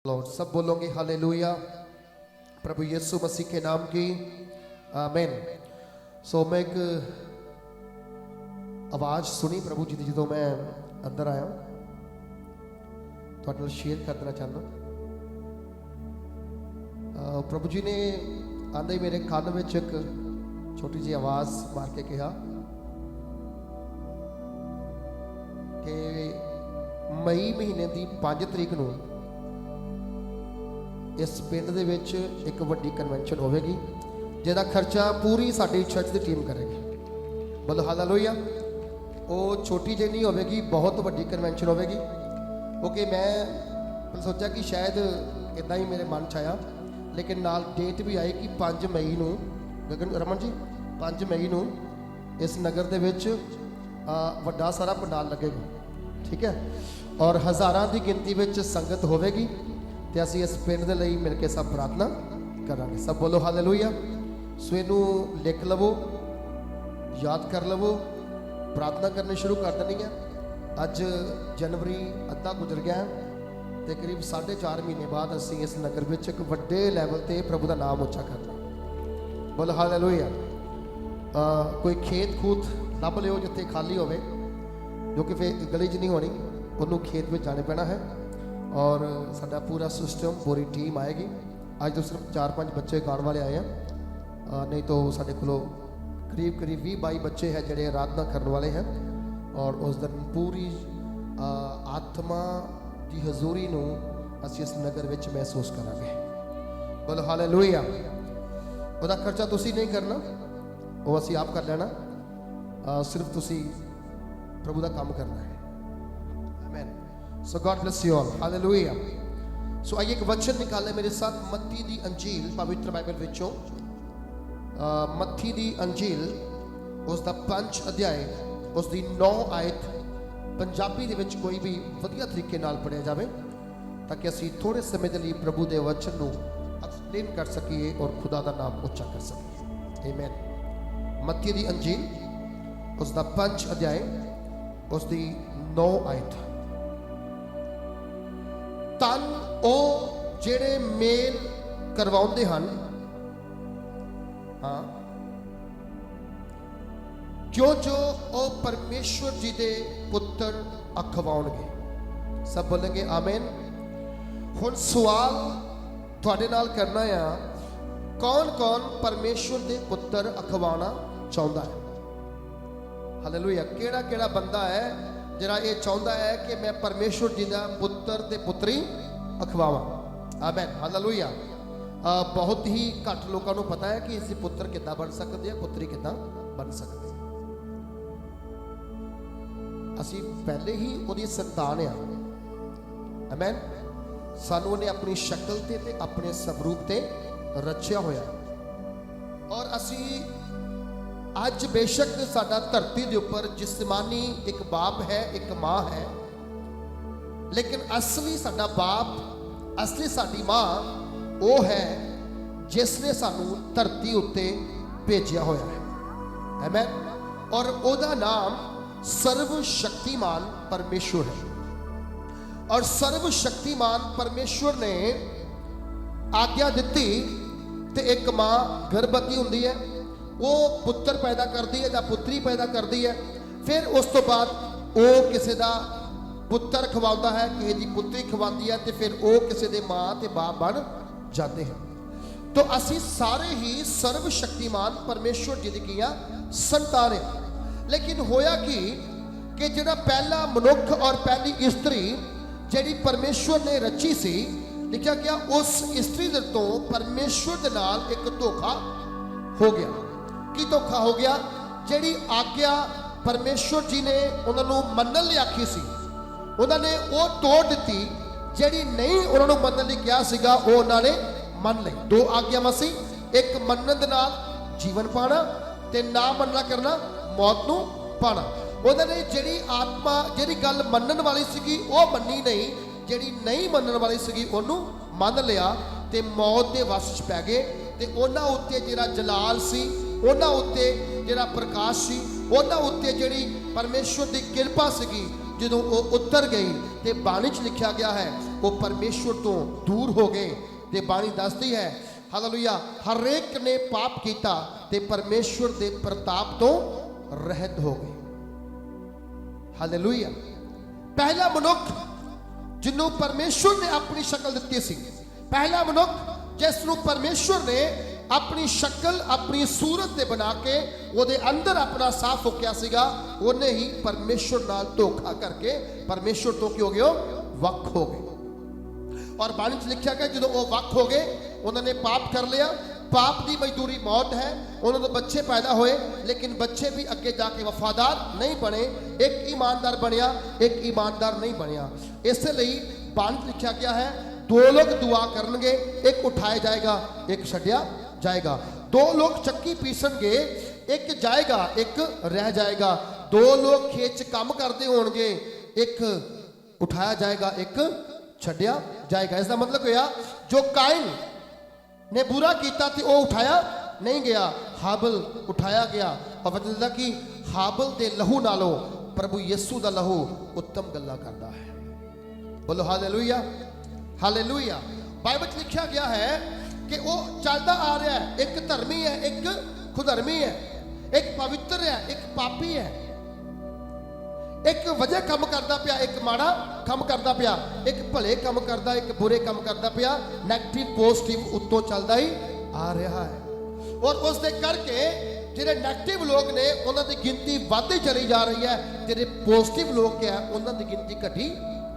Lord सब बोलोगे hallelujah. प्रभु यीशु मसीह के नाम की आमीन। सो मैं एक आवाज़ सुनी प्रभु जी की जो मैं अंदर आया तो शेयर करना चाहता। प्रभु जी ने आंदे ही मेरे कान में एक छोटी जी आवाज़ मार के कहा कि मई महीने की 5 तरीक को इस पिंड दे विच एक वड्डी कन्वेंशन होगी जिहदा खर्चा पूरी साडी चर्च की टीम करेगी। बोलो हालेलुया। वो छोटी जी नहीं होगी, बहुत वड्डी कन्वेंशन होगी। क्योंकि मैं सोचा कि शायद इदा ही मेरे मन च आया, लेकिन नाल डेट भी आई कि 5 मई को गगन रमन जी 5 मई को इस नगर दे विच वड्डा सारा पंडाल लगेगा, ठीक है। और हज़ारां की गिनती विच संगत होगी तो असीं इस पिंड दे लई मिल के सब प्रार्थना करांगे। सब बोलो हालेलुया। सो इनू लिख लवो, याद कर लवो, प्रार्थना करनी शुरू कर देनी है। अज जनवरी अद्धा गुजर गया तो करीब 4.5 महीने बाद असीं इस नगर में एक वड्डे लैवल ते प्रभु का नाम उच्चा करना। बोलो हालेलुया। कोई खेत खूत लभ लियो जिथे खाली होवे, जो कि फिर गली च नहीं होनी, उन्होंने खेत में जाने पैना है। और साडा पूरा सिस्टम पूरी टीम आएगी। आज तो सिर्फ 4-5 बच्चे गाने वाले आए हैं, नहीं तो साढ़े को करीब 20-22 बच्चे हैं जोड़े आराधना करने वाले हैं। और उस दिन पूरी आत्मा की हजूरी नूं असीं इस नगर विच महसूस करांगे। बोलो हालेलुया। उसका खर्चा तुसीं नहीं करना, वो असीं आप कर लेना, सिर्फ तुसीं प्रभु का काम करना है। आमीन। So God bless you all. हालेलुया। सो आइए एक वचन निकाले मेरे साथ मत्ती दी अंजील पवित्र बाइबल विचों। मत्ती दी अंजील उसका 5 अध्याय उसकी 9 आयत पंजाबी दे विच कोई भी वधिया तरीके नाल पढ़िया जाए ताकि असीं थोड़े समय के लिए प्रभु के वचन को एक्सप्लेन कर सकीए और खुदा का नाम उच्चा कर सकीए। आमीन। मत्ती दी अंजील उसका 5 अध्याय उसकी 9 आयत। तन ओ जेड़े मेल करवाउंदे हन, हाँ, क्यों जो ओ परमेश्वर जी दे पुत्र अखवाउणगे। सब बोलेंगे आमीन। हुण सवाल तुहाडे नाल करना है, कौन कौन परमेश्वर दे पुत्र अखवाना चाहुंदा है। हालेलुया। केड़ा केड़ा बंदा है जरा ये चाहता है कि मैं परमेश्वर जी का पुत्र ते पुत्री अखवावां। आमीन। हालेलुया। बहुत ही घट लोगों को पता है कि इस पुत्र कितना बन सकते हैं, पुत्री कितना बन सकती है। असीं पहले ही उहदी संतान आ। आमीन। सानू उहने अपनी शक्ल ते अपने स्वरूप ते रचिया होया। और असीं अज बेशक साडा धरती के उपर जिस्मानी एक बाप है, एक माँ है, लेकिन असली साडा बाप, असली साडी माँ वो है जिसने सानू धरती उत्ते भेजिया होया है। आमीन। और ओदा नाम सर्वशक्तिमान परमेश्वर है। और सर्वशक्तिमान परमेश्वर ने आज्ञा दी ते एक माँ गर्भवती हुंदी है, वो पुत्र पैदा करती है या पुत्री पैदा करती है। फिर उस तो बाद वो किसी का पुत्र खवाता है, किसी की पुत्री खवाती है, तो फिर वो किसी के माँ ते बाप बन जाते हैं। तो असी सारे ही सर्वशक्तिमान परमेश्वर जी की संतान है। लेकिन होया कि जिहड़ा पहला मनुख और पहली स्त्री जिहड़ी परमेश्वर ने रची सी, लिखा गया उस स्त्री तो परमेश्वर के नाल एक धोखा हो गया। की धोखा हो गया? जिहड़ी आज्ञा परमेश्वर जी ने उन्होंने मनन लई आखी सी, उन्होंने वो तोड़ दी। जिहड़ी नहीं उन्होंने मनन लई कहा सीगा, वो उन्होंने मन लई। 2 आज्ञावां सी, एक मनन दे नाल जीवन पाना ते ना मनना करना मौत नूं पाना। उन्होंने जिहड़ी आत्मा जिहड़ी गल मनन वाली सीगी वो मन्नी नहीं, जिहड़ी नहीं मनन वाली सीगी उहनूं मन लिया ते मौत दे वस च पै गए। ते उन्हां उत्ते जिहड़ा जलाल सी, उन्हां उत्ते जिहड़ा प्रकाश सी, उन्हां उत्ते जिहड़ी परमेश्वर की कृपा सीगी, जदों वो उतर गई तो बाणी च लिखा गया है वो परमेश्वर तो दूर हो गए। ते बाणी दसदी है हालेलुया हरेक ने पाप किया ते परमेश्वर के प्रताप तो रहत हो गए। हालेलुया पहला मनुख जिन्हों परमेश्वर ने अपनी शक्ल दी सी, पहला मनुख जिसनों परमेश्वर ने अपनी शक्ल अपनी सूरत दे बना के वो अंदर अपना साफ फूकिया सीगा, उन्हें ही परमेश्वर नाल धोखा करके परमेश्वर तो की हो गए वख हो गए। और बाणी च लिखा गया जो वो वख हो गए उन्होंने पाप कर लिया, पाप की मजदूरी मौत है। उन्होंने बच्चे पैदा हुए लेकिन बच्चे भी अगे जाके वफादार नहीं बने, एक ईमानदार बनया एक ईमानदार नहीं बनया। इसलिए बाणी लिखा गया है दो लोग दुआ करनगे, एक उठाया जाएगा एक छड्या जाएगा। दो लोग चक्की पीसणगे, एक जाएगा एक रह जाएगा। दो लोग खेत च काम करते होणगे, एक उठाया जाएगा एक छड्या जाएगा। इसका मतलब होया जो काइन ने बुरा किया तो वह उठाया नहीं गया, हाबल उठाया गया। और मतलब कि हाबल के लहू नालों प्रभु यीशु का लहू उत्तम गल्लां करता है। बोलो हालेलुया हालेलुया। बाइबल में लिखा गया है कि वो चलता आ रहा है, एक धर्मी है एक खुधर्मी है, एक पवित्र है एक पापी है, एक वजह कम करता पिया एक माड़ा कम करता पिया, एक भले कम करता एक बुरे कम करता पिया। नैगेटिव पॉजिटिव उत्तों चलता ही आ रहा है। और उस दे करके जिहड़े नैगेटिव लोग ने उन्होंने गिनती बढ़ती चली जा रही है, जिहड़े पॉजिटिव लोग है उन्होंने गिनती घटी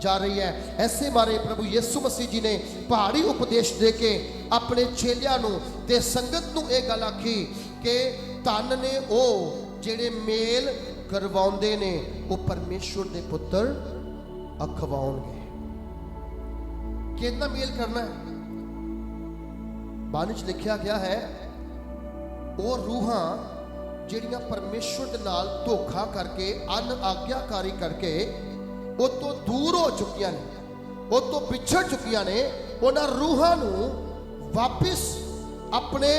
जा रही है। ऐसे मारे प्रभु यीशु मसीह जी ने पहाड़ी उपदेश दे के अपने चेलियां नूं ते संगत नूं यह गल आखी कि धन ने वो जिहड़े मेल करवाउंदे ने वो परमेश्वर दे पुत्र अखवाउणगे। कितना मेल करना है बाणी च लिखा गया है वो रूहां जिहड़ियां परमेश्वर दे नाल धोखा करके अन आग्याकारी करके वो तो दूर हो चुकियां ने, वो तो पिछड़ चुकियां ने। उन्हां रूहां नूं वापिस अपने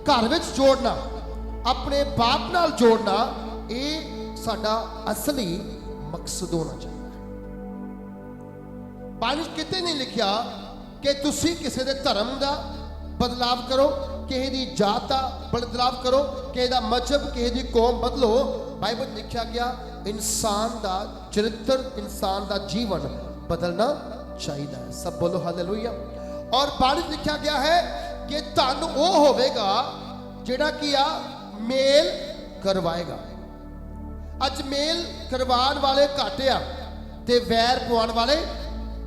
घर विच जोड़ना, अपने बाप नाल जोड़ना, ये साडा असली मकसद होना चाहिए। बाणी किते नहीं लिखा कि तुसी किसी दे धर्म का बदलाव करो, किसी की जात का बदलाव करो, किसी का मजहब किसी की कौम बदलो। बाइबल लिखा गया इंसान का चरित्र इंसान का जीवन बदलना चाहिए। सब बोलो हालेलुया। और बाणी लिखा गया है कि धन वो होवेगा जिहड़ा कि आ मेल करवाएगा। अज मेल करवाण वाले घट आ ते वैर पवाण वाले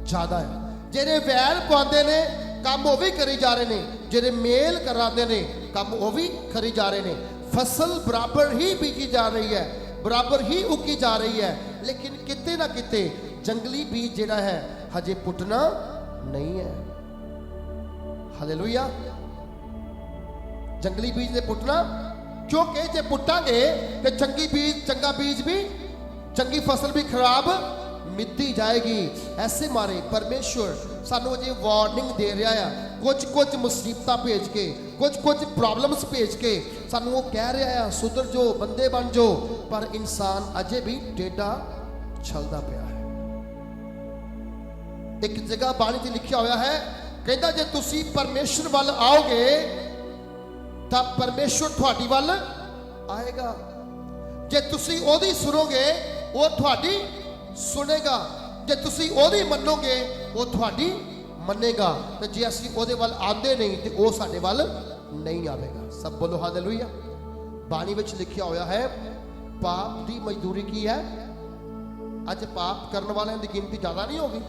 ज्यादा है। जिहड़े वैर पवांदे ने काम वो भी करी जा रहे हैं, जिहड़े मेल कराते ने काम वो भी करी जा रहे हैं। फसल बराबर ही बीजी जा रही है, बराबर ही उगी जा रही है, लेकिन किते ना किते जंगली बीज जिहड़ा है हजे पुटना नहीं है। हालेलुया। जंगली बीज ने पुटना क्योंकि जे पुटांगे तो चंगा बीज भी चंगी फसल भी खराब मिलती जाएगी। ऐसे मारे परमेश्वर सानू अजे वार्निंग दे रहा है, कुछ मुसीबत भेज के कुछ प्रॉब्लम्स भेज के सानू वो कह रहा है सुधर जो बंदे बन जो, पर इंसान अजे भी टेढ़ा चलता पाया है। एक जगह बाणी में लिखा हुआ है कहता जे तुसी परमेश्वर वाल आओगे तब परमेश्वर थोड़ी वाल आएगा, जे तुसी ओदी सुनोगे वो थोड़ी सुनेगा, जे तुसी ओदी मनोगे वो थोड़ी मनेगा, तो जे असी ओदे वाल आंदे नहीं तो वो साडे वाल नहीं आवेगा। सब बोलो हालेलुया। बाणी विच लिखा होया है पाप की मजदूरी की है। अज पाप करने वालों की गिनती ज्यादा नहीं होगी।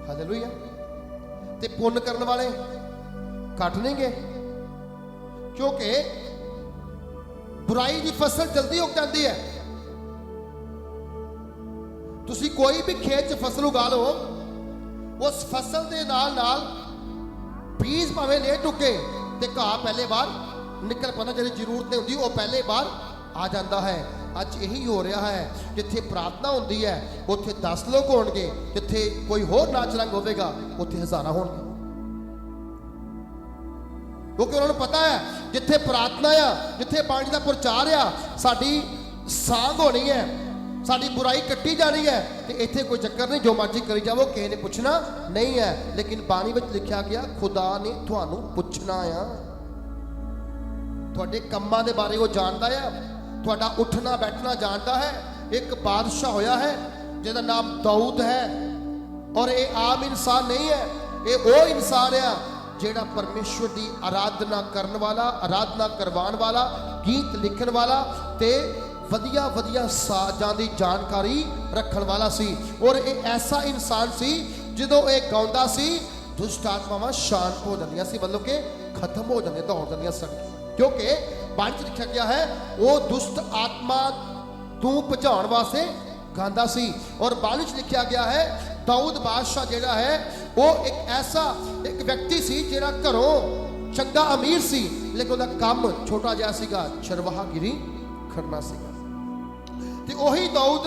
हालेलुया। ते पुण्य करने वाले घट नहीं गए, क्योंकि बुराई की फसल जल्दी उग जाती है। तुसी कोई भी खेत च फसल उगा लो, उस फसल के नाल नाल बीज भावें लेट उगे तो घाह पहले बार निकल पाना, जी जरूरत नहीं होंगी वो पहले बार आ जाता है। अज यही हो रहा है, जिथे प्रार्थना होती है उत्थे 10 लोग होणगे, जिथे कोई होर नाच रंग होगा उत्थे हज़ारां होणगे, क्योंकि उन्होंने पता है जिथे प्रार्थना आ जिथे पानी का प्रचार आ साडी सांग होनी है, साड़ी बुराई कट्टी जानी है तो इत्थे कोई चक्कर नहीं, जो मर्जी करी जाओ, किसी ने पुछना नहीं है। लेकिन बाणी विच लिखा गया खुदा ने तुहानू पुछना आ, तुहाडे कम्मां दे बारे वो जानदा है, तुहाडा उठना बैठना जानदा है। एक बादशाह होया है जिहदा नाम दाऊद है, और ये आम इंसान नहीं है, ये वो इंसान है जिहड़ा परमेश्वर की आराधना करने वाला, आराधना करवाने वाला, गीत लिखण वाला ते वधिया वधिया साजां दी जानकारी रखण वाला सी। और ये ऐसा इंसान सी जदों ये गाउंदा सी दुष्ट आत्मावां शांत हो जांदियां सी, मतलब कि खत्म हो जांदियां, दौड़ जांदियां सन, क्योंकि बाणी च लिखा गया है वो दुष्ट आत्मा तू भजाउण वास्ते गांदा सी। और बाणी च लिखा गया है दाऊद बादशाह जिहड़ा है वो एक ऐसा एक व्यक्ति सी जिहड़ा घरों चंगा अमीर सी, लेकिन उसदा काम छोटा जिहा सीगा, चरवाहागिरी करना सीगा। ते ओही दाऊद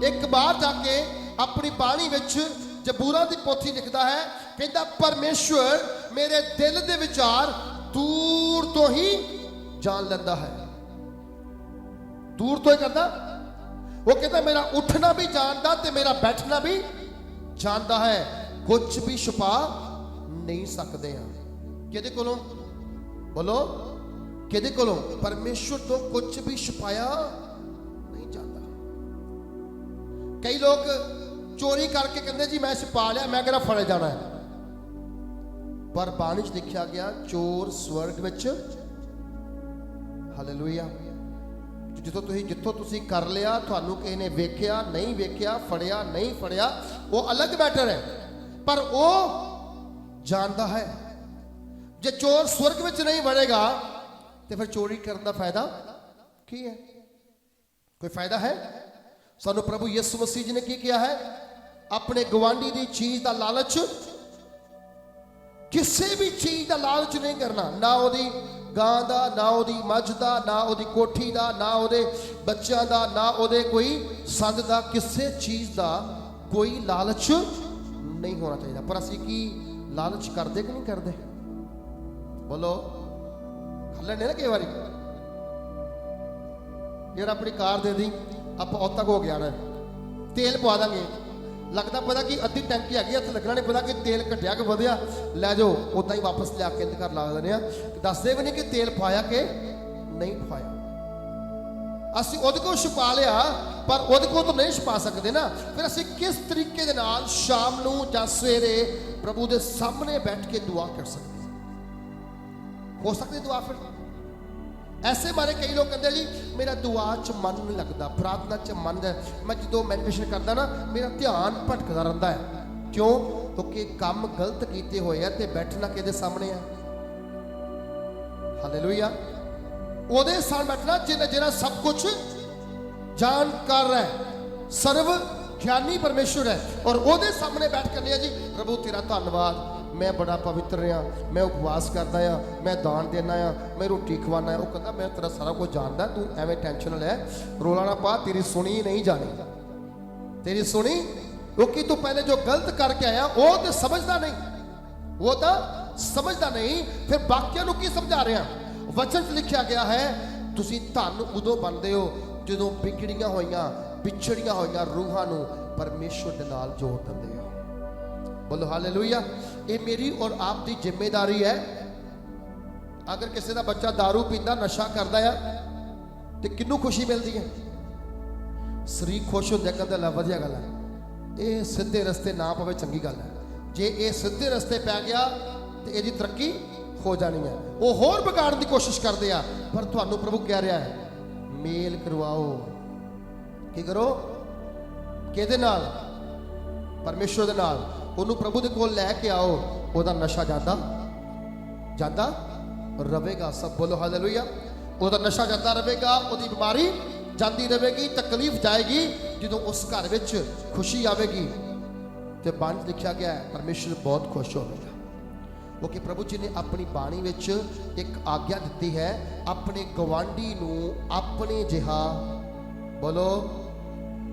एक बार जाके अपनी बाणी विच जबूरां दी पोथी लिखदा है, कहंदा परमेश्वर मेरे दिल दे विचार दूर तो ही जान लैंदा है। दूर तो ही करदा, वो कहता मेरा उठना भी जानदा ते मेरा बैठना भी जानदा है, कुछ भी छुपा नहीं सकते हैं। किहदे कोलों बोलो, किहदे कोलों? परमेश्वर तो कुछ भी छुपाया नहीं जाता। कई लोग चोरी करके कहते जी मैं छुपा लिया, मैं कहना फड़े जाना है, पर बाणी च लिखा गया चोर स्वर्ग विच, हालेलुया, जिथों तुसी कर लिया, तुहानू किसी ने वेख्या नहीं वेख्या, फड़िया नहीं फड़िया, वो अलग मैटर है, पर वो जानता है। जे चोर स्वर्ग विच नहीं वड़ेगा तो फिर चोरी करने का फायदा की है? कोई फायदा है? सानू प्रभु यीशु मसीह जी ने की किया है? अपने गवांडी की चीज का लालच, किसी भी चीज का लालच नहीं करना, ना ओदी गां दा, ना ओदी मझ दा, ना ओदी कोठी दा, ना ओदे बच्चों दा, ना ओदे कोई संद दा, किसी चीज का कोई लालच नहीं होना चाहिए। पर असी की लालच करते कि नहीं करते? बोलो, कर लेने ना कई बार यार अपनी कार दे दी, आप उद तक हो गया ना, तेल पवा देंगे, लगता पता कि अद्धी टैंकी हैगी, हथ लगना नहीं पता कि तेल घटिया कि वधिया, लै जाओ उदा ही वापस लिया के घर ला देने, दसते भी नहीं कि तेल पाया कि नहीं पाया। असी उहदे कोल छुपा लिया, पर उहदे कोल तो नहीं छुपा सकते ना। फिर असी किस तरीके दे नाल शाम नूं जां सवेरे प्रभु दे सामने बैठ के दुआ कर सकते? हो सकती दुआ? फिर ऐसे बारे कई लोग कहते जी मेरा दुआ च मन नहीं लगता, प्रार्थना च मन है, मैं जो मैडिटेशन करता ना मेरा ध्यान भटकता रहता है। क्यों? क्योंकि काम गलत किए हुए हैं तो बैठना किहदे सामने है? हालेलुया, ओदे सामने बैठना जिन्हें सब कुछ जानकार है, सर्व ज्ञानी परमेश्वर है, और ओदे सामने बैठ कर लिया जी प्रभु तेरा धन्यवाद, मैं बड़ा पवित्र रहा, मैं उपवास करता हाँ, मैं दान देना हाँ, मैं रोटी खवाना। वो कहता मैं तेरा सारा कुछ जानता, तू एवं टेंशन लै, रोला ना पा, तेरी सुनी नहीं जानी, तेरी सुनी, क्योंकि तू पहले जो गलत करके आया वो तो समझदा नहीं, वो तो समझदा नहीं, फिर बाकियां नूं की समझा रहे हैं? वचन च लिखा गया है तुसीं धन उदों बनदे हो जदों बिगड़ियां होइयां पिछड़ियां होइयां रूहां नूं परमेश्वर दे नाल जोड़ दिंदे हो। बोलो हालेलुया। ये मेरी और आप की जिम्मेदारी है। अगर किसी का बच्चा दारू पींदा नशा करता है तो किनू खुशी मिलती है? शरीर खुश होंगे, कहते ला वधिया गल है, ये सीधे रस्ते ना पवे चंगी गल है, जे ये सीधे रस्ते पै गया तो यदी तरक्की हो जानी है। वो होर बिगाड़न की कोशिश करते हैं, पर तुहानू प्रभु कह रहा है मेल करवाओ। की करो? किहदे नाल? परमेश्वर दे नाल। ਉਹਨੂੰ प्रभु के कोल लैके आओ, ਉਹਦਾ नशा जाता जाता रहेगा। सब बोलो हालेलुया। ਉਹਦਾ नशा जाता रहेगा, ਉਹਦੀ बीमारी जाती रहेगी, तकलीफ जाएगी, जो उस घर में खुशी आएगी तो बाणी लिखा गया है परमेश्वर बहुत खुश होगा। क्योंकि प्रभु जी ने अपनी बाणी में एक आज्ञा दी है, अपने गवांडी नूं अपने जिहा, बोलो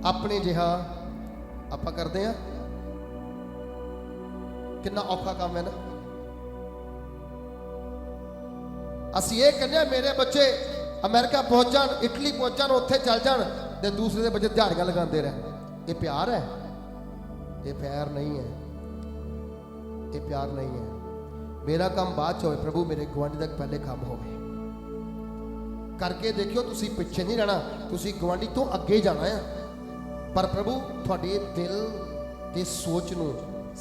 अपने जिहा आपां करते हैं। कितना औखा काम है ना। असी ये कहने मेरे बच्चे अमेरिका पहुंच जान, इटली पहुंच जान, उत्थे चल जान, ਤੇ ਦੂਸਰੇ ਦੇ ਬੱਚੇ ਦਿਹਾੜੀਆਂ ਲਗਾਉਂਦੇ ਰਹਿ। ਇਹ ਪਿਆਰ ਹੈ? ਇਹ ਪਿਆਰ ਨਹੀਂ ਹੈ, ਇਹ ਪਿਆਰ ਨਹੀਂ ਹੈ। मेरा काम बाद च होवे, प्रभु मेरे गुआंढी तक पहले काम होवे। करके देखियो, तुसी पिछे नहीं रहना, तुसी गुआंढी तो अगे जाना है। पर प्रभु थोड़े दिल की सोच नूं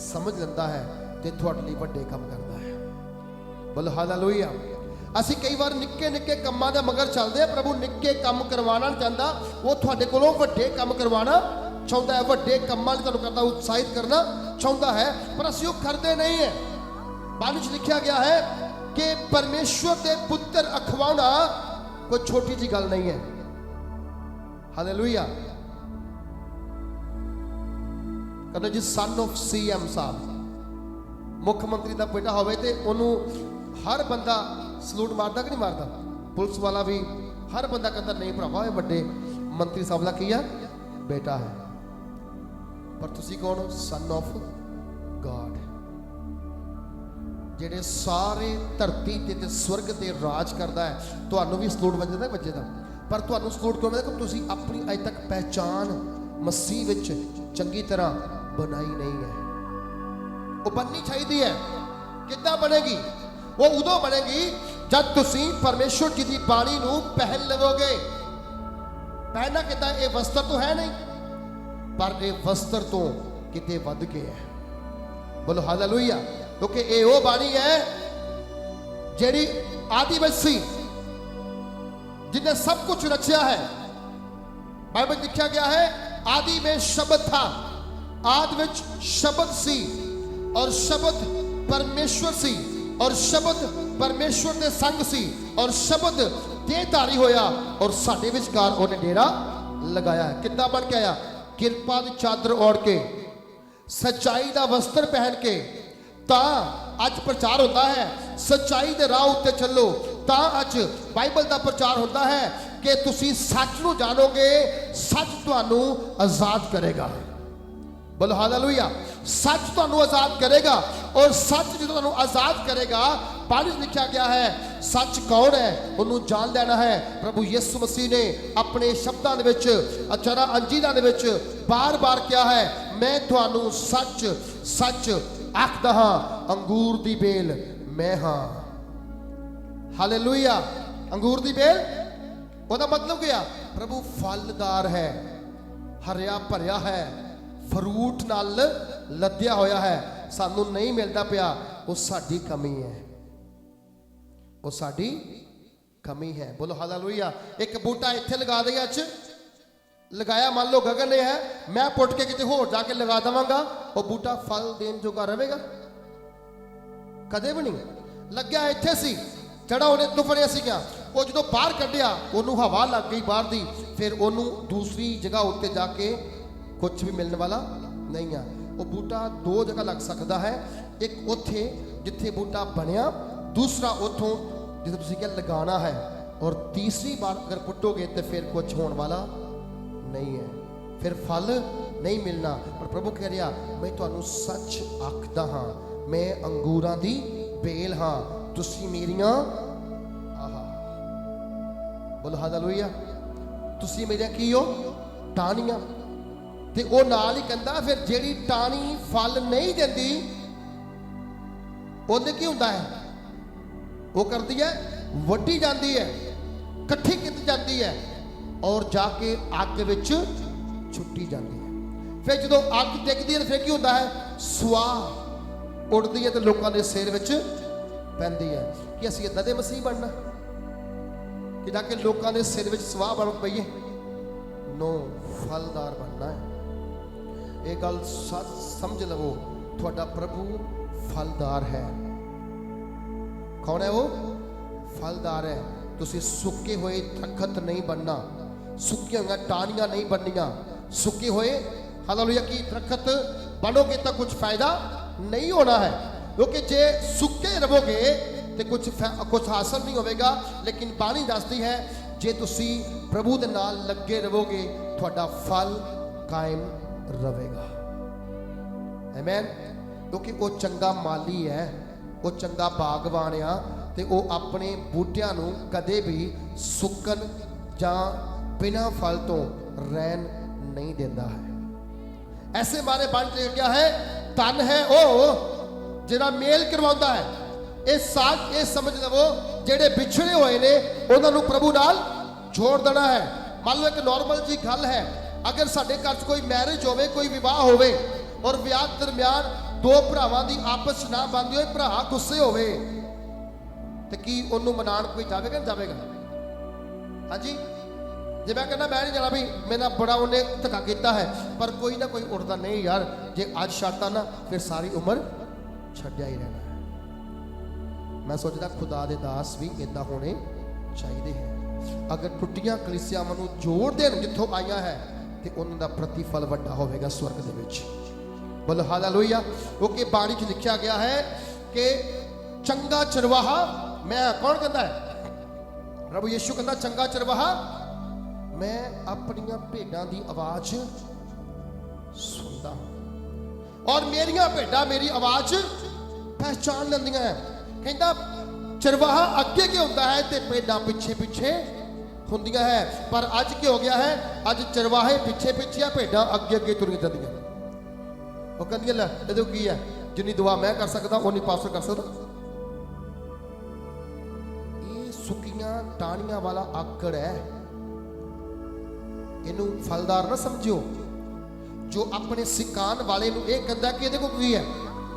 समझ लेंदा है ते थोड़े लिए वड्डे काम करता है। बोलो हालेलुया। असी कई बार निक्के निक्के कामां दे मगर चलदे हैं। प्रभु निक्के काम करवाना नहीं चाहता, वो थोड़े कोलों वड्डे काम करवाना चाहता है, वड्डे कामां लई तुहानूं करदा उत्साहित करना चाहता है, पर असी वो करते नहीं है। बाइबल में लिखा गया है कि परमेश्वर के पुत्र अखवाना कोई छोटी जी गल नहीं है। हालेलुया। कहते जी सन ऑफ सीएम साहब, मुख्यमंत्री का बेटा होवे ते ओनू हर बंदा सलूट मारदा कि नहीं मारदा? पुलिस वाला भी हर बंदा कहता नहीं भरावा ये बड़े मंत्री साहब का की है बेटा है। पर तुसी कौन हो? सन ऑफ गॉड, ਜਿਹੜੇ ਸਾਰੇ ਧਰਤੀ ਤੇ स्वर्ग ਤੇ ਰਾਜ ਕਰਦਾ ਹੈ। ਤੁਹਾਨੂੰ ਵੀ ਸਲੂਟ ਵੱਜਦਾ ਵੱਜਦਾ, ਪਰ ਤੁਹਾਨੂੰ ਸਲੂਟ ਕਿਉਂ ਮਿਲਦਾ? ਕਿ ਤੁਸੀਂ ਆਪਣੀ ਅਜੇ ਤੱਕ ਪਹਿਚਾਨ ਮਸੀਹ ਵਿੱਚ ਚੰਗੀ ਤਰ੍ਹਾਂ ਬਣਾਈ ਨਹੀਂ ਹੈ। ਉਹ ਬਣਨੀ ਚਾਹੀਦੀ ਹੈ। ਕਿੱਦਾਂ ਬਣੇਗੀ? ਉਹ ਉਦੋਂ ਬਣੇਗੀ ਜਦ ਤੁਸੀਂ ਪਰਮੇਸ਼ਵਰ ਜੀ ਦੀ ਬਾਣੀ ਨੂੰ ਪਹਿਨ ਲਵੋਗੇ। ਪਹਿਨਾ ਕਿੱਦਾਂ? ਇਹ ਵਸਤਰ ਤੋਂ ਹੈ ਨਹੀਂ, ਪਰ ਇਹ ਵਸਤਰ ਤੋਂ ਕਿਤੇ ਵੱਧ ਕੇ ਹੈ। ਬੋਲੋ ਹਾਲੇਲੂਇਆ। क्योंकि ये वो बाणी है जेड़ी आदि में सी, जिन्हें सब कुछ रचा है। बाइबल में लिखा गया है आदि में शब्द था, आदि में शब्द सी, और शब्द परमेश्वर सी, और शब्द परमेश्वर के संग सी, और शब्द देहधारी होया और साडे विचकार उन्हें डेरा लगाया है। कितना बन के आया? किरपा की चादर ओढ़ के, सच्चाई का वस्त्र पहन के ਤਾਂ ਅੱਜ ਪ੍ਰਚਾਰ ਹੁੰਦਾ ਹੈ ਸੱਚਾਈ ਦੇ ਰਾਹ ਉੱਤੇ ਚੱਲੋ। ਤਾਂ ਅੱਜ ਬਾਈਬਲ ਦਾ ਪ੍ਰਚਾਰ ਹੁੰਦਾ ਹੈ ਕਿ ਤੁਸੀਂ ਸੱਚ ਨੂੰ ਜਾਣੋਗੇ, ਸੱਚ ਤੁਹਾਨੂੰ ਆਜ਼ਾਦ ਕਰੇਗਾ। ਬੋਲੋ ਹਾਲੇਲੂਇਆ। ਸੱਚ ਤੁਹਾਨੂੰ ਆਜ਼ਾਦ ਕਰੇਗਾ, ਔਰ ਸੱਚ ਜਦੋਂ ਤੁਹਾਨੂੰ ਆਜ਼ਾਦ ਕਰੇਗਾ, ਬਾਈਬਲ ਵਿੱਚ ਲਿਖਿਆ ਗਿਆ ਹੈ ਸੱਚ ਕੌਣ ਹੈ? ਉਹਨੂੰ ਜਾਣ ਲੈਣਾ ਹੈ। ਪ੍ਰਭੂ ਯਿਸੂ ਮਸੀਹ ਨੇ ਆਪਣੇ ਸ਼ਬਦਾਂ ਦੇ ਵਿੱਚ, ਅਚਾਰਾ ਅੰਜੀਲਾਂ ਦੇ ਵਿੱਚ ਬਾਰ-ਬਾਰ ਕਿਹਾ ਹੈ ਮੈਂ ਤੁਹਾਨੂੰ ਸੱਚ ਸੱਚ आखदा हाँ, अंगूर दी बेल मैं हाँ। हालेलुया। अंगूर दी बेल ओदा मतलब क्या? प्रभु फलदार है, हरिया भरिया है, फ्रूट नाल लद्या होया है। सानू नहीं मिलता पिया, वो साडी कमी है, वो साडी कमी है। बोलो हालेलुया। एक बूटा इत्थे लगा दिया, लगाया मान लो गगन ने है, मैं पुट के किते होर जाके लगा देवांगा, वो बूटा फल देन जोगा रहेगा? कदे भी नहीं। लग्या इत्थे सी, जड़ा उन्हें दुफड़िया सीगा, वो जो बाहर कढ़िया ओनू हवा लग गई बाहर दी, फिर ओनू दूसरी जगह उत्ते जाके कुछ भी मिलने वाला नहीं है। वो बूटा दो जगह लग सकता है, एक उत्थे जिथे बूटा बनया, दूसरा उतों जिथे तुसीं क्या लगाना है, और तीसरी बार अगर पुटोगे तो फिर कुछ होने वाला नहीं है, फिर फल नहीं मिलना। पर प्रभु कह रहा मैं तुहानू सच आखदा हाँ, मैं अंगूरां दी बेल हाँ, तुसी मेरियां आहा। बोलो हालेलुया। तुसी मेरियां की हो? टाहनियां। ते ओ नाल ही कहंदा फिर जेड़ी टाहनी फल नहीं देंदी ओहदे की हुंदा है? वो करदी है वड्डी जाती है, कट्ठी कीती जाती है, और जाके अग विच छुट्टी जाती है। फिर जो अग डिगदी है फिर की होता है? सुआह उड़ती है तो लोगों के सिर विच पैंदी है। कि असीं इदां दे मसीह बनना कि जाके लोगों के सिर विच सुआह बन पईए? नो, फलदार बनना है। ये गल समझ लवो, तुहाडा प्रभु फलदार है। कौन है वो? फलदार है। तुसीं सुके हुए दरखत नहीं बनना, सुक्कियां हुई टाहनियां नहीं बननियां। सुके हुए हालेलुया की दरखत बनोगे तो कुछ फायदा नहीं होना है, क्योंकि जे सुके रहोगे तो कुछ हासिल नहीं होगा। लेकिन बाणी दसदी है जे तुसी प्रभु दे नाल लगे रहोगे तुहाडा फल कायम रहेगा। आमीन। क्योंकि वो चंगा माली है, वो चंगा बागवान आ, ते वो अपने बूटियां नूं कदे भी सुकन जां बिना फल तो रहन नहीं देता है। ऐसे मारे बन गया है, धन है वो जिहड़ा मेल करवाउंदा है। इस साथ ये समझ लवो जेडे बिछड़े हुए ने उन्होंने प्रभु नाल जोड़ देना है। मान लो एक नॉर्मल जी गल है, अगर साडे घर च कोई मैरिज होवे, कोई विवाह होवे और विआह दरम्यान दो भरावां दी आपस ना बनदी होए, भरा गुस्से होवे ते की उन्होंने मनाण कोई जावेगा? जावेगा? हाँ जी, जे मैं कहना मैं नहीं जाना भी मेरा बड़ा उन्हें धक्का किया है, पर कोई ना कोई उठता नहीं यार, जे अज छड्डता ना फिर सारी उम्र छड्डिया ही रहना है। मैं सोचता खुदा दे दास भी इदा होने चाहिए हैं। अगर टुटियां कलीसियावां नूं जोड़ देण जिथों आईयां है तो उन्हां दा प्रतिफल वड्डा होवेगा स्वर्ग दे विच। बोलो हालेलुया। क्योंकि बाणी च लिखा गया है कि चंगा चरवाहा मैं, कौन कहता है? प्रभु यीशु कहता चंगा चरवाहा मैं अपनियां भेडां दी आवाज सुनदा और मेरियां भेडां मेरी आवाज पहचान लैंदियां हैं। कहता चरवाहा अगे के होंदा है ते भेडां पिछे पिछे हुंदियां है। पर अज क्या हो गया है? अज चरवाहे पिछे पिछे, भेडां अगे अगे तुरियां जांदियां। वो कहंदियां लै इहदे की है, जिन्नी दुआ मैं कर सकदा उन्नी पास्टर कर सकदा। ये सुकियां टाणियां वाला आकड़ है, इनू फलदार ना समझियो। जो अपने सिकान वाले नू ये कहता कि ये की है,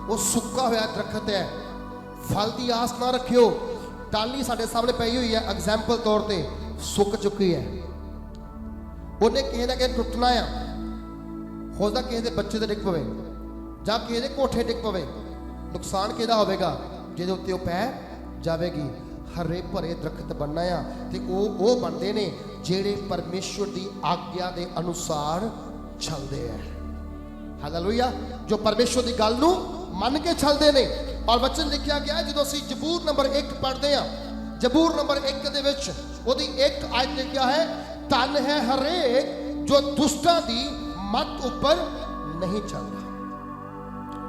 वो सुक्का हुआ दरखत है, फल की आस ना रखियो। टाली साडे सामने पई हुई है, एग्जाम्पल तौर पे सुक चुकी है, उन्हें किसी ना किसी टुटना है। हो सकता किसी के बच्चे से डिग पवे जां किसी के कोठे डिग पवे, नुकसान किहदा होवेगा? जिहदे उत्ते पै जावेगी। हरे भरे दरखत बनना आ ते वो बनते ने जेड़े परमेश्वर की आज्ञा के अनुसार चलते हैं। हालेलुया। जो परमेश्वर की गल नूं मन के चलते ने। और वचन लिखा गया है, जो असीं जबूर नंबर 1 पढ़ते हैं, जबूर नंबर 1 दे विच ओदी एक आयत लिखा है, धन है हरेक जो दुष्टां दी मत उपर नहीं चलता।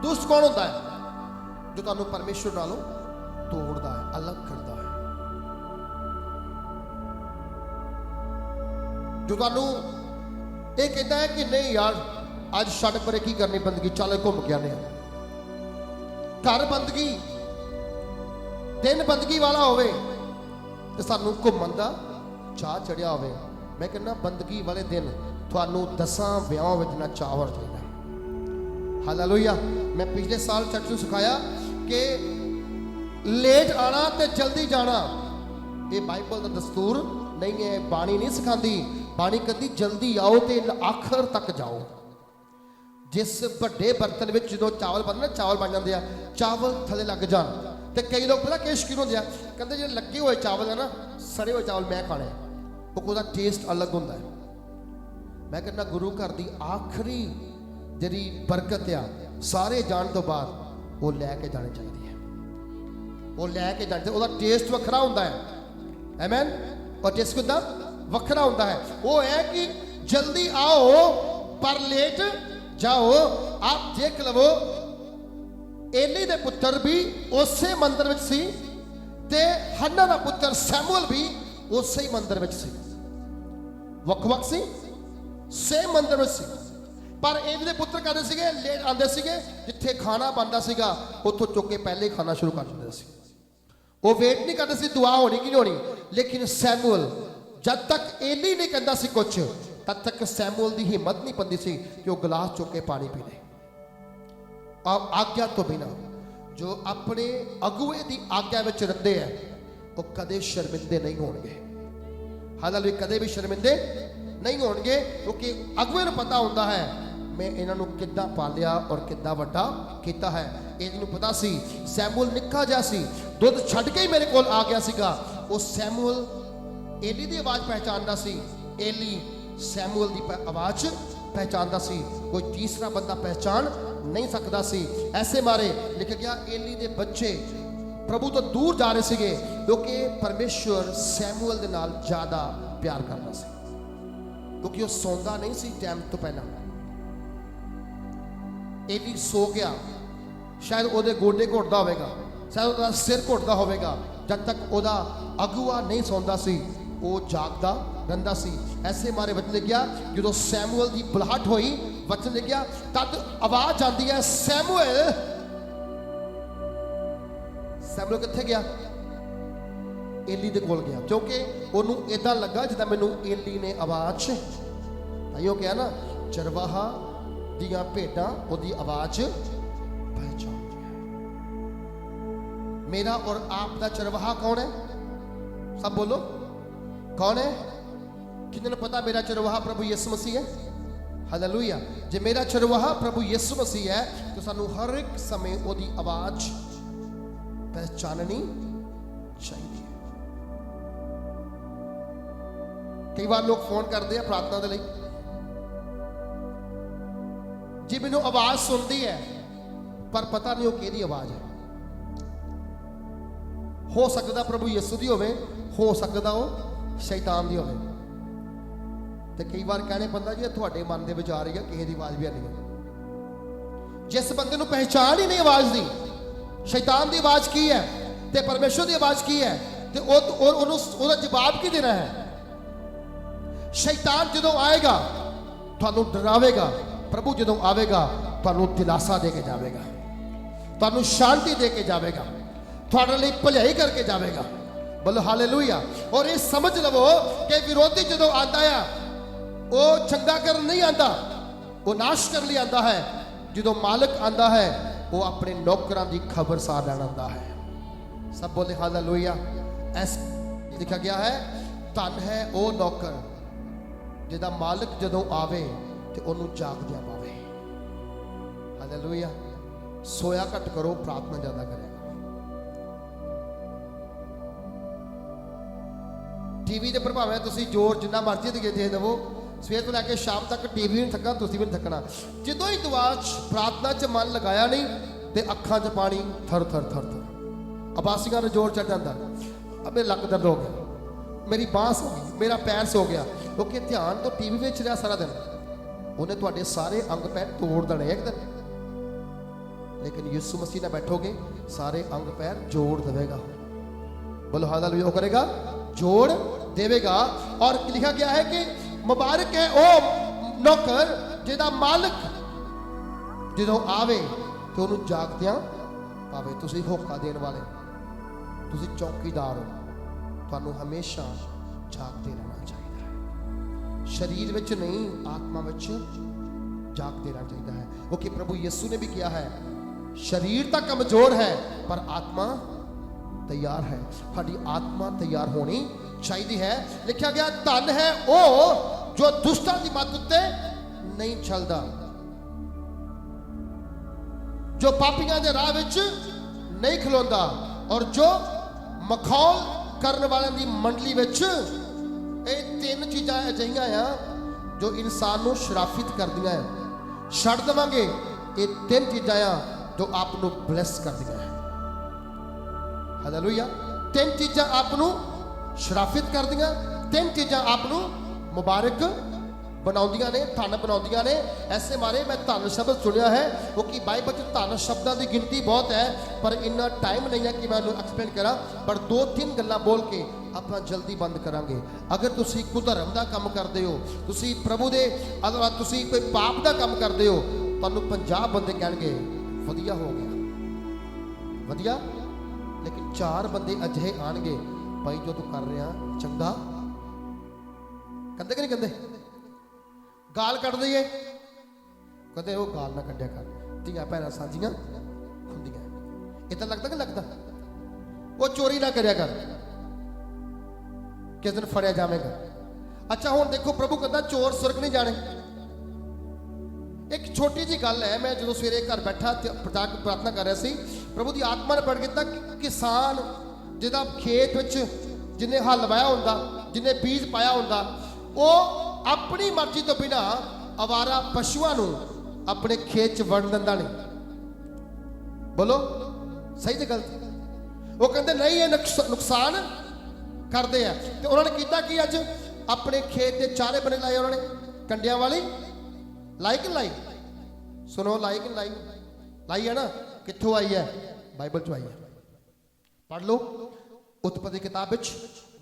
दुष्ट कौन होता है? जो तुहानूं परमेश्वर नालों तोड़ता है, अलग करता है, जो तुहानूं ये कहता है कि नहीं यार अज छड्ड परे की करनी बंदगी, चल घूम के आने। घर बंदगी दिन बंदगी वाला होवे ते सानूं घूमन दा चाह चढ़िया होवे। मैं कहना बंदगी वाले दिन तुहानूं 10 विआहां विच ना चावर चाहिए। हालेलुया। मैं पिछले साल चर्च नूं सिखाया कि लेट आना ते जल्दी जाना ये बाइबल का दस्तूर नहीं है। बाणी नहीं सिखाती, बाणी कहती जल्दी आओ ते आखिर तक जाओ। जिस बड़े बर्तन में जो चावल बनते ना, चावल बन जाते हैं, चावल थले लग जान तो कई लोग पता कि शौकीन होंगे, कहते जो लगे हुए चावल है ना, सड़े हुए चावल मैं खाने, वो टेस्ट अलग होता है। मैं कहना गुरु घर की आखिरी जी बरकत आ सारे जाने तो बाद वो लैके जानी चाहिए है, वो लैके जाने चाहिए। उसका टेस्ट वखरा होता है, आमीन। और टेस्ट कितना वखरा होता है, वो है कि जल्दी आओ पर लेट जाओ। आप देख लवो एली दे पुत्र भी उसे मंदिर में सी ते हन्ना दा पुत्र सैमुअल भी उसे ही मंदिर में सी, वख-वख सी, सेम मंदिर में सी। पर एली दे पुत्र कहते सीगे लेट आंदे सीगे, जिथे खाना बनता सीगा उथों चुक के पहले ही खाना शुरू कर दिंदे सी। वो वेट नहीं करते सी दुआ होनी कि नहीं होनी। लेकिन सैमुअल जब तक एली नहीं कहता सी कुछ, तब तक सैमुअल की हिम्मत नहीं बनती सी कि वह गिलास चुक के पानी पी ले। और आज्ञा तो बिना जो अपने अगुए की आज्ञा में रखते हैं वो कदे शर्मिंदे नहीं होंगे। हालांकि कदे भी शर्मिंदे नहीं होंगे, क्योंकि अगुए को पता होता है मैं इन्हों किद्दां पालिया और किद्दां वड्डा किया है। इन्हों पता सी सैमुअल निक्का जिहा सी, दुध छड्ड के ही मेरे कोल आ गया सीगा। वो सैमुअल एली की आवाज़ पहचानता सी, एली सैमुअल की आवाज़ पहचानता सी, कोई तीसरा बंदा पहचान नहीं सकता सी। ऐसे मारे लिखा गया एली के बच्चे प्रभु तो दूर जा रहे थे, क्योंकि परमेश्वर सैमुअल के नाल ज़्यादा प्यार करता सी, क्योंकि वह सौंदा नहीं सी टाइम तो पहला। एली सो गया, शायद ਉਹਦੇ ਗੋਡੇ ਘੁੱਟਦਾ ਹੋਵੇਗਾ, शायद ਉਹਦਾ सिर घुटता होगा, जब तक ਉਹਦਾ अगुआ नहीं सौंदा सी वो जागदा रहिंदा सी। ऐसे मारे वचन लिखिया जो सैमुअल की बुलाहट हुई, वचन लिखिया तद आवाज आती है सैमुअल। सैमुअल कित्थे गया? एली दे कोल गया, क्योंकि उन्होंने इदां लगा जिद्दां मैनूं एली ने आवाज ताइयों कहा ना चरवाहा दियां भेडां ओदी आवाज पहचान। मेरा और आप दा चरवाहा कौन है? सब बोलो कौन है? किन्ने ने पता मेरा चरवाहा प्रभु यीशु मसीह है? हालेलुया। जे मेरा चरवाहा प्रभु यीशु मसीह है तो सानू हर एक समय ओदी आवाज पहचाननी चाहिए। कई बार लोग फोन करते हैं प्रार्थना के लिए, जी मैनू आवाज सुनती है पर पता नहीं वो किहदी आवाज है। हो सकता प्रभु यीशु दी होवे, हो सकता वो शैतान दी होवे। ते कई बार कहने बंदा जी तुहाडे मन दे विच आ रही है, किसी दी आवाज भी नहीं है। जिस बंदे नूं पहचान ही नहीं आवाज दी, शैतान दी आवाज की है ते परमेश्वर दी आवाज की है, ते ओहदा जवाब की देना है। शैतान जदों आएगा तुहानूं डरावेगा, प्रभु जदों आवेगा तुहानूं दिलासा दे के जाएगा, तुहानूं शांति दे के जाएगा, तुहाडे लई भलाई करके जाएगा। बोलो हालेलुया। और ये समझ लवो कि विरोधी जदों आता है वो चंगा कर नहीं आता, वो नाश कर लिए आता है। जदों मालिक आता है वो अपने नौकरां की खबर सार लैन आता है। सब बोले हालेलुया। ऐसा लिखा गया है धन है वो नौकर जिहदा मालिक जदों आवे तो उन्होंने जागदिया पावे। हालेलुया। सोया घट करो, प्रार्थना ज्यादा करेगा। टीवी के प्रभाव है तुसी जोर जिन्ना मर्जी दे देवो, सवेर तो लैके शाम तक टीवी नहीं थकना, तुसी भी नहीं थकना। जो ही दुआ प्रार्थना च मन लगाया नहीं तो अखां च पानी थर थर थर थर, अबासियां ने जोर चढ़ जाता। अब मेरा लक दर्द हो गया, मेरी बांह सो गई, मेरा पैर सो गया, क्योंकि ध्यान तो टीवी में रहा सारा दिन। उन्हें तुहाडे सारे अंग पैर तोड़ देने एक दिन, लेकिन यीशु मसीह ने बैठोगे सारे अंग पैर जोड़ देगा। बोलो हालेलुया। वो करेगा, जोड़ देवेगा। और लिखा गया है कि मुबारक है ओ नौकर जिहदा मालिक जदों आवे तो उन्होंने जागदियां पावे। तुसी होका देने वाले, तुसी चौकीदार हो, तुहानूं हमेशा जागते रहना चाहिए है। शरीर विच नहीं आत्मा विच जागते रहना चाहिए है। क्योंकि प्रभु यीशु ने भी किया है, शरीर तो कमजोर है पर आत्मा तैयार है। साडी आत्मा तैयार होनी चाहिए है। लिखा गया धन है वो जो दुष्टां दी मत उत्ते नहीं चलता, जो पापियां दे राह विच नहीं खलोंदा, और जो मखौल करने वाले दी मंडली विच। ये तीन चीज़ां अजिहियां आ जो इंसान नूं शराफित करदियां है। छड्ड देवांगे ये तीन चीज़ां आ जो आप नूं ब्लैस करदियां है। हालेलुया। तीन चीज़ां आपनू शराफित कर दियां, तीन चीज़ां आपनू मुबारक बनाउंदियां ने, धन बनाउंदियां ने। ऐसे मारे मैं धन शब्द सुनिया है, क्योंकि बाइबल च धन शब्दां की गिनती बहुत है, पर इन्ना टाइम नहीं है कि मैं एक्सप्लेन करा। पर दो तीन गल्लां बोल के अपना जल्दी बंद करांगे। अगर तुसी कुधर्म का काम करते हो, तुसी प्रभु दे अगर तुसी कोई पाप का काम करते हो, तुहानूं 50 बंदे कहणगे वधिया हो गया, वधिया। लेकिन 4 बंदे अजे आएंगे, भाई जो तू कर रहा चंगा। कहते कि नहीं कहते? गाल कट दईए, कहते वो गाल ना कढ़िया कर, धियां भैणां साझियां हुंदियां। इतना लगता कि लगता? वो चोरी ना करिया कर, किस दिन फड़िया जाएगा। अच्छा हुण देखो प्रभु कहता चोर सुरग नहीं जाने। एक छोटी जी गल है, मैं जो सवेरे घर बैठा प्रार्थना कर रहा सी, प्रभु की आत्मा ने प्रगट किया किसान जिहदा खेत विच जिन्हें हल वाया होंदा, जिन्हें बीज पाया होंदा, वो अपनी मर्जी तो बिना आवारा पशुओं नूं अपने खेत च वड़ दिंदा नहीं। बोलो सही ते गलत? वो कहते नहीं ये नुकसान करते हैं। तो उन्होंने किया कि अज अपने खेत के चारे बने लाए, उन्होंने कंडियां वाली लाई कि लाई? सुनो लाई कि लाई? लाई है ना। कित्थों आई है? बाइबल चो आई है। पढ़ लो उत्पत्ति किताब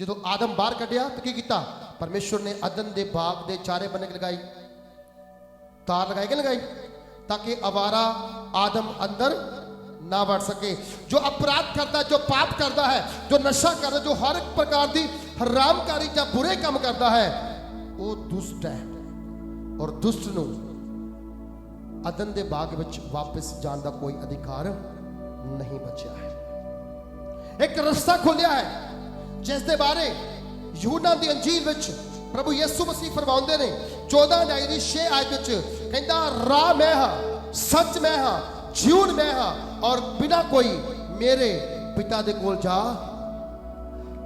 जो आदम बाहर कढ़िया तो की किया? परमेश्वर ने अदन के बाग के चारे बने लगाई, तार लगाई कि लगाई, ताकि आवारा आदम अंदर ना बढ़ सके। जो अपराध करता है, जो पाप करता है, जो नशा करता है, जो हर एक प्रकार की हरामकारी या बुरे काम करता है, वो दुष्ट है। और दुष्ट नूं अदन के बाग विच वापस जाने का कोई अधिकार नहीं बचा है। एक रास्ता खोलिया है जिस दे बारे यूहन्ना दी अंजील विच प्रभु यीशु मसीह फरमाउंदे ने 14 अध्याय दी 6 आयत विच कहंदा, राह मैं हां, सच मैं हां, जीवन मैं हां, और बिना कोई मेरे पिता दे कोल जा।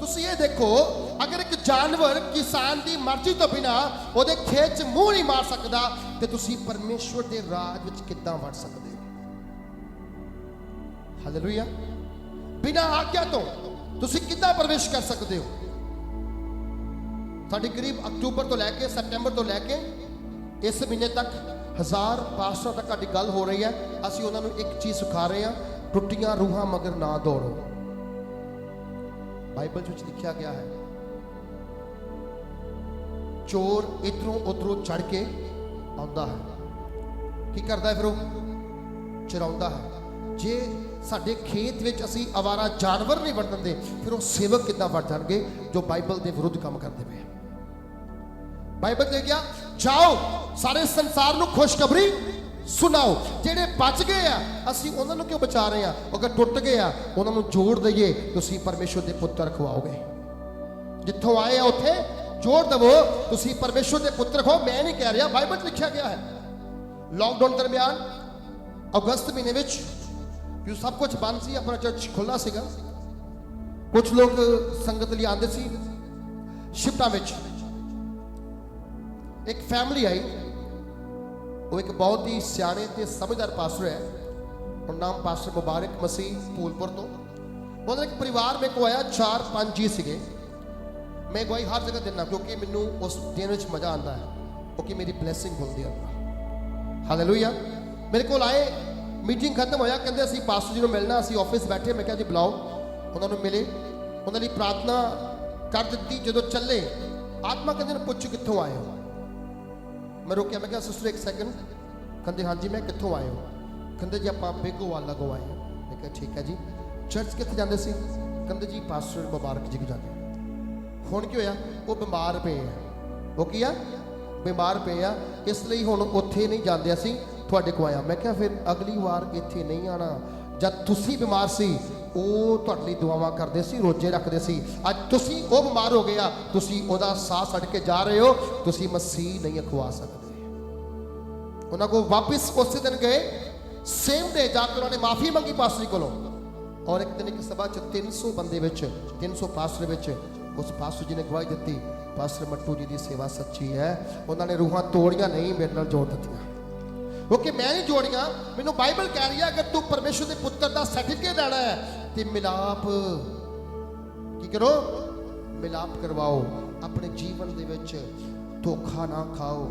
तुसी ये देखो, अगर एक जानवर किसान की मर्जी तो बिना ओदे खेत च मुंह नहीं मार सकता, तो तुसी परमेश्वर के राज विच किद्दां वड़ सकदे हो? हालेलुया। बिना आज्ञा तो तुसी किद्दां प्रवेश कर सकते हो? साडी करीब अक्तूबर तो लैके सितंबर तो लैके इस महीने तक 1000 पास्टर तक साडी गल हो रही है। असी उन्होंने एक चीज सिखा रहे हैं, टुटियां रूहां मगर ना दौड़ो। बाइबल में लिखा गया है, चोर इधरों उधरों चढ़ के आंदा है, की करता है फिर वो चराउंदा है। जे साडे खेत विच असी आवारा जानवर नहीं वड़ दिंदे, फिर वो सेवक किद्दां वड़ जाणगे जो बाइबल के विरुद्ध काम करते पे। बाइबल ने क्या, जाओ सारे संसार नूं खुशखबरी सुनाओ। जेडे बच गए आ असी उन्हां नूं क्यों बचा रहे हैं? अगर टुट गए आ उन्हां नूं जोड़ दईए, तुसीं परमेश्वर के पुत्र खवाओगे। जिथों आए आ उत्थे जोड़ दवो, तुसीं परमेश्वर के पुत्र हो। मैं नहीं कह रहा, बाइबल में लिखा गया है। लॉकडाउन दरमियान अगस्त महीने विच जो सब कुछ बंद सी, अपना चर्च खुला सीगा, कुछ लोग संगत लिए आते सी। शिफ्टा विच एक फैमिली आई, वो एक बहुत ही सियाने ते समझदार पास्टर है, और नाम पास्टर मुबारक मसीह फूलपुर तो। उन्होंने एक परिवार में को आया, 4-5 जी सीगे। मैं गवाही हर जगह देना क्योंकि मैनू उस दिन में मजा आता है, क्योंकि मेरी ब्लैसिंग मिलती है। हालेलुया। मेरे को आए, मीटिंग खत्म होया, कहते असी पास्टर जी को मिलना, असी ऑफिस बैठे। मैं कहा जी बुलाओ, उन्होंने मिले, उन्होंने प्रार्थना कर दी। जो चले आत्मा कहते पुछ कितों आए हो? मैं रोकिया, मैं कहा सिस्टर एक सैकेंड। कहते हाँ जी, मैं कितों आए हो? कहते जी आप बेगोवाल लगो आए हो। मैं कहा ठीक है जी। चर्च कितने जाते सी? कहते जी पास्टर मुबारक जी की जाते। हुण की होया? वो बीमार पे है। वो की आ? बीमार पे आ, इसलिए हुण उत्थे नहीं जाते, असी तुहाडे को आया। मैं क्या फिर अगली बार इत्थे नहीं आना। जब तुसी बीमार सी वो तुहाडे लई दुआवां करदे सी, रोजे रखदे सी। अज तुसी वो बीमार हो गया, तुसी ओदा साह छड्ड के जा रहे हो, तुसी मसीह नहीं अखवा सकदे। उन्हां को वापस उस दिन गए, सेम डे जाकर उन्होंने माफी मंगी पास्टर कोलों। और एक दिन एक सभा च 300 बंदे विच 300 पास्टर विच उस पास्टर जी ने गवाही दी, पास्टर मट्टू जी की सेवा सच्ची है। उन्होंने रूहां तोड़ियां नहीं, मेरे नाल जोड़ दित्तियां। क्योंकि मैं नहीं जोड़ियां, मैनू बाइबल कह रही है अगर तू परमेश्वर के पुत्र का सर्टिफिकेट लेना है तो मिलाप की करो, मिलाप करवाओ। अपने जीवन दे विच धोखा ना खाओ।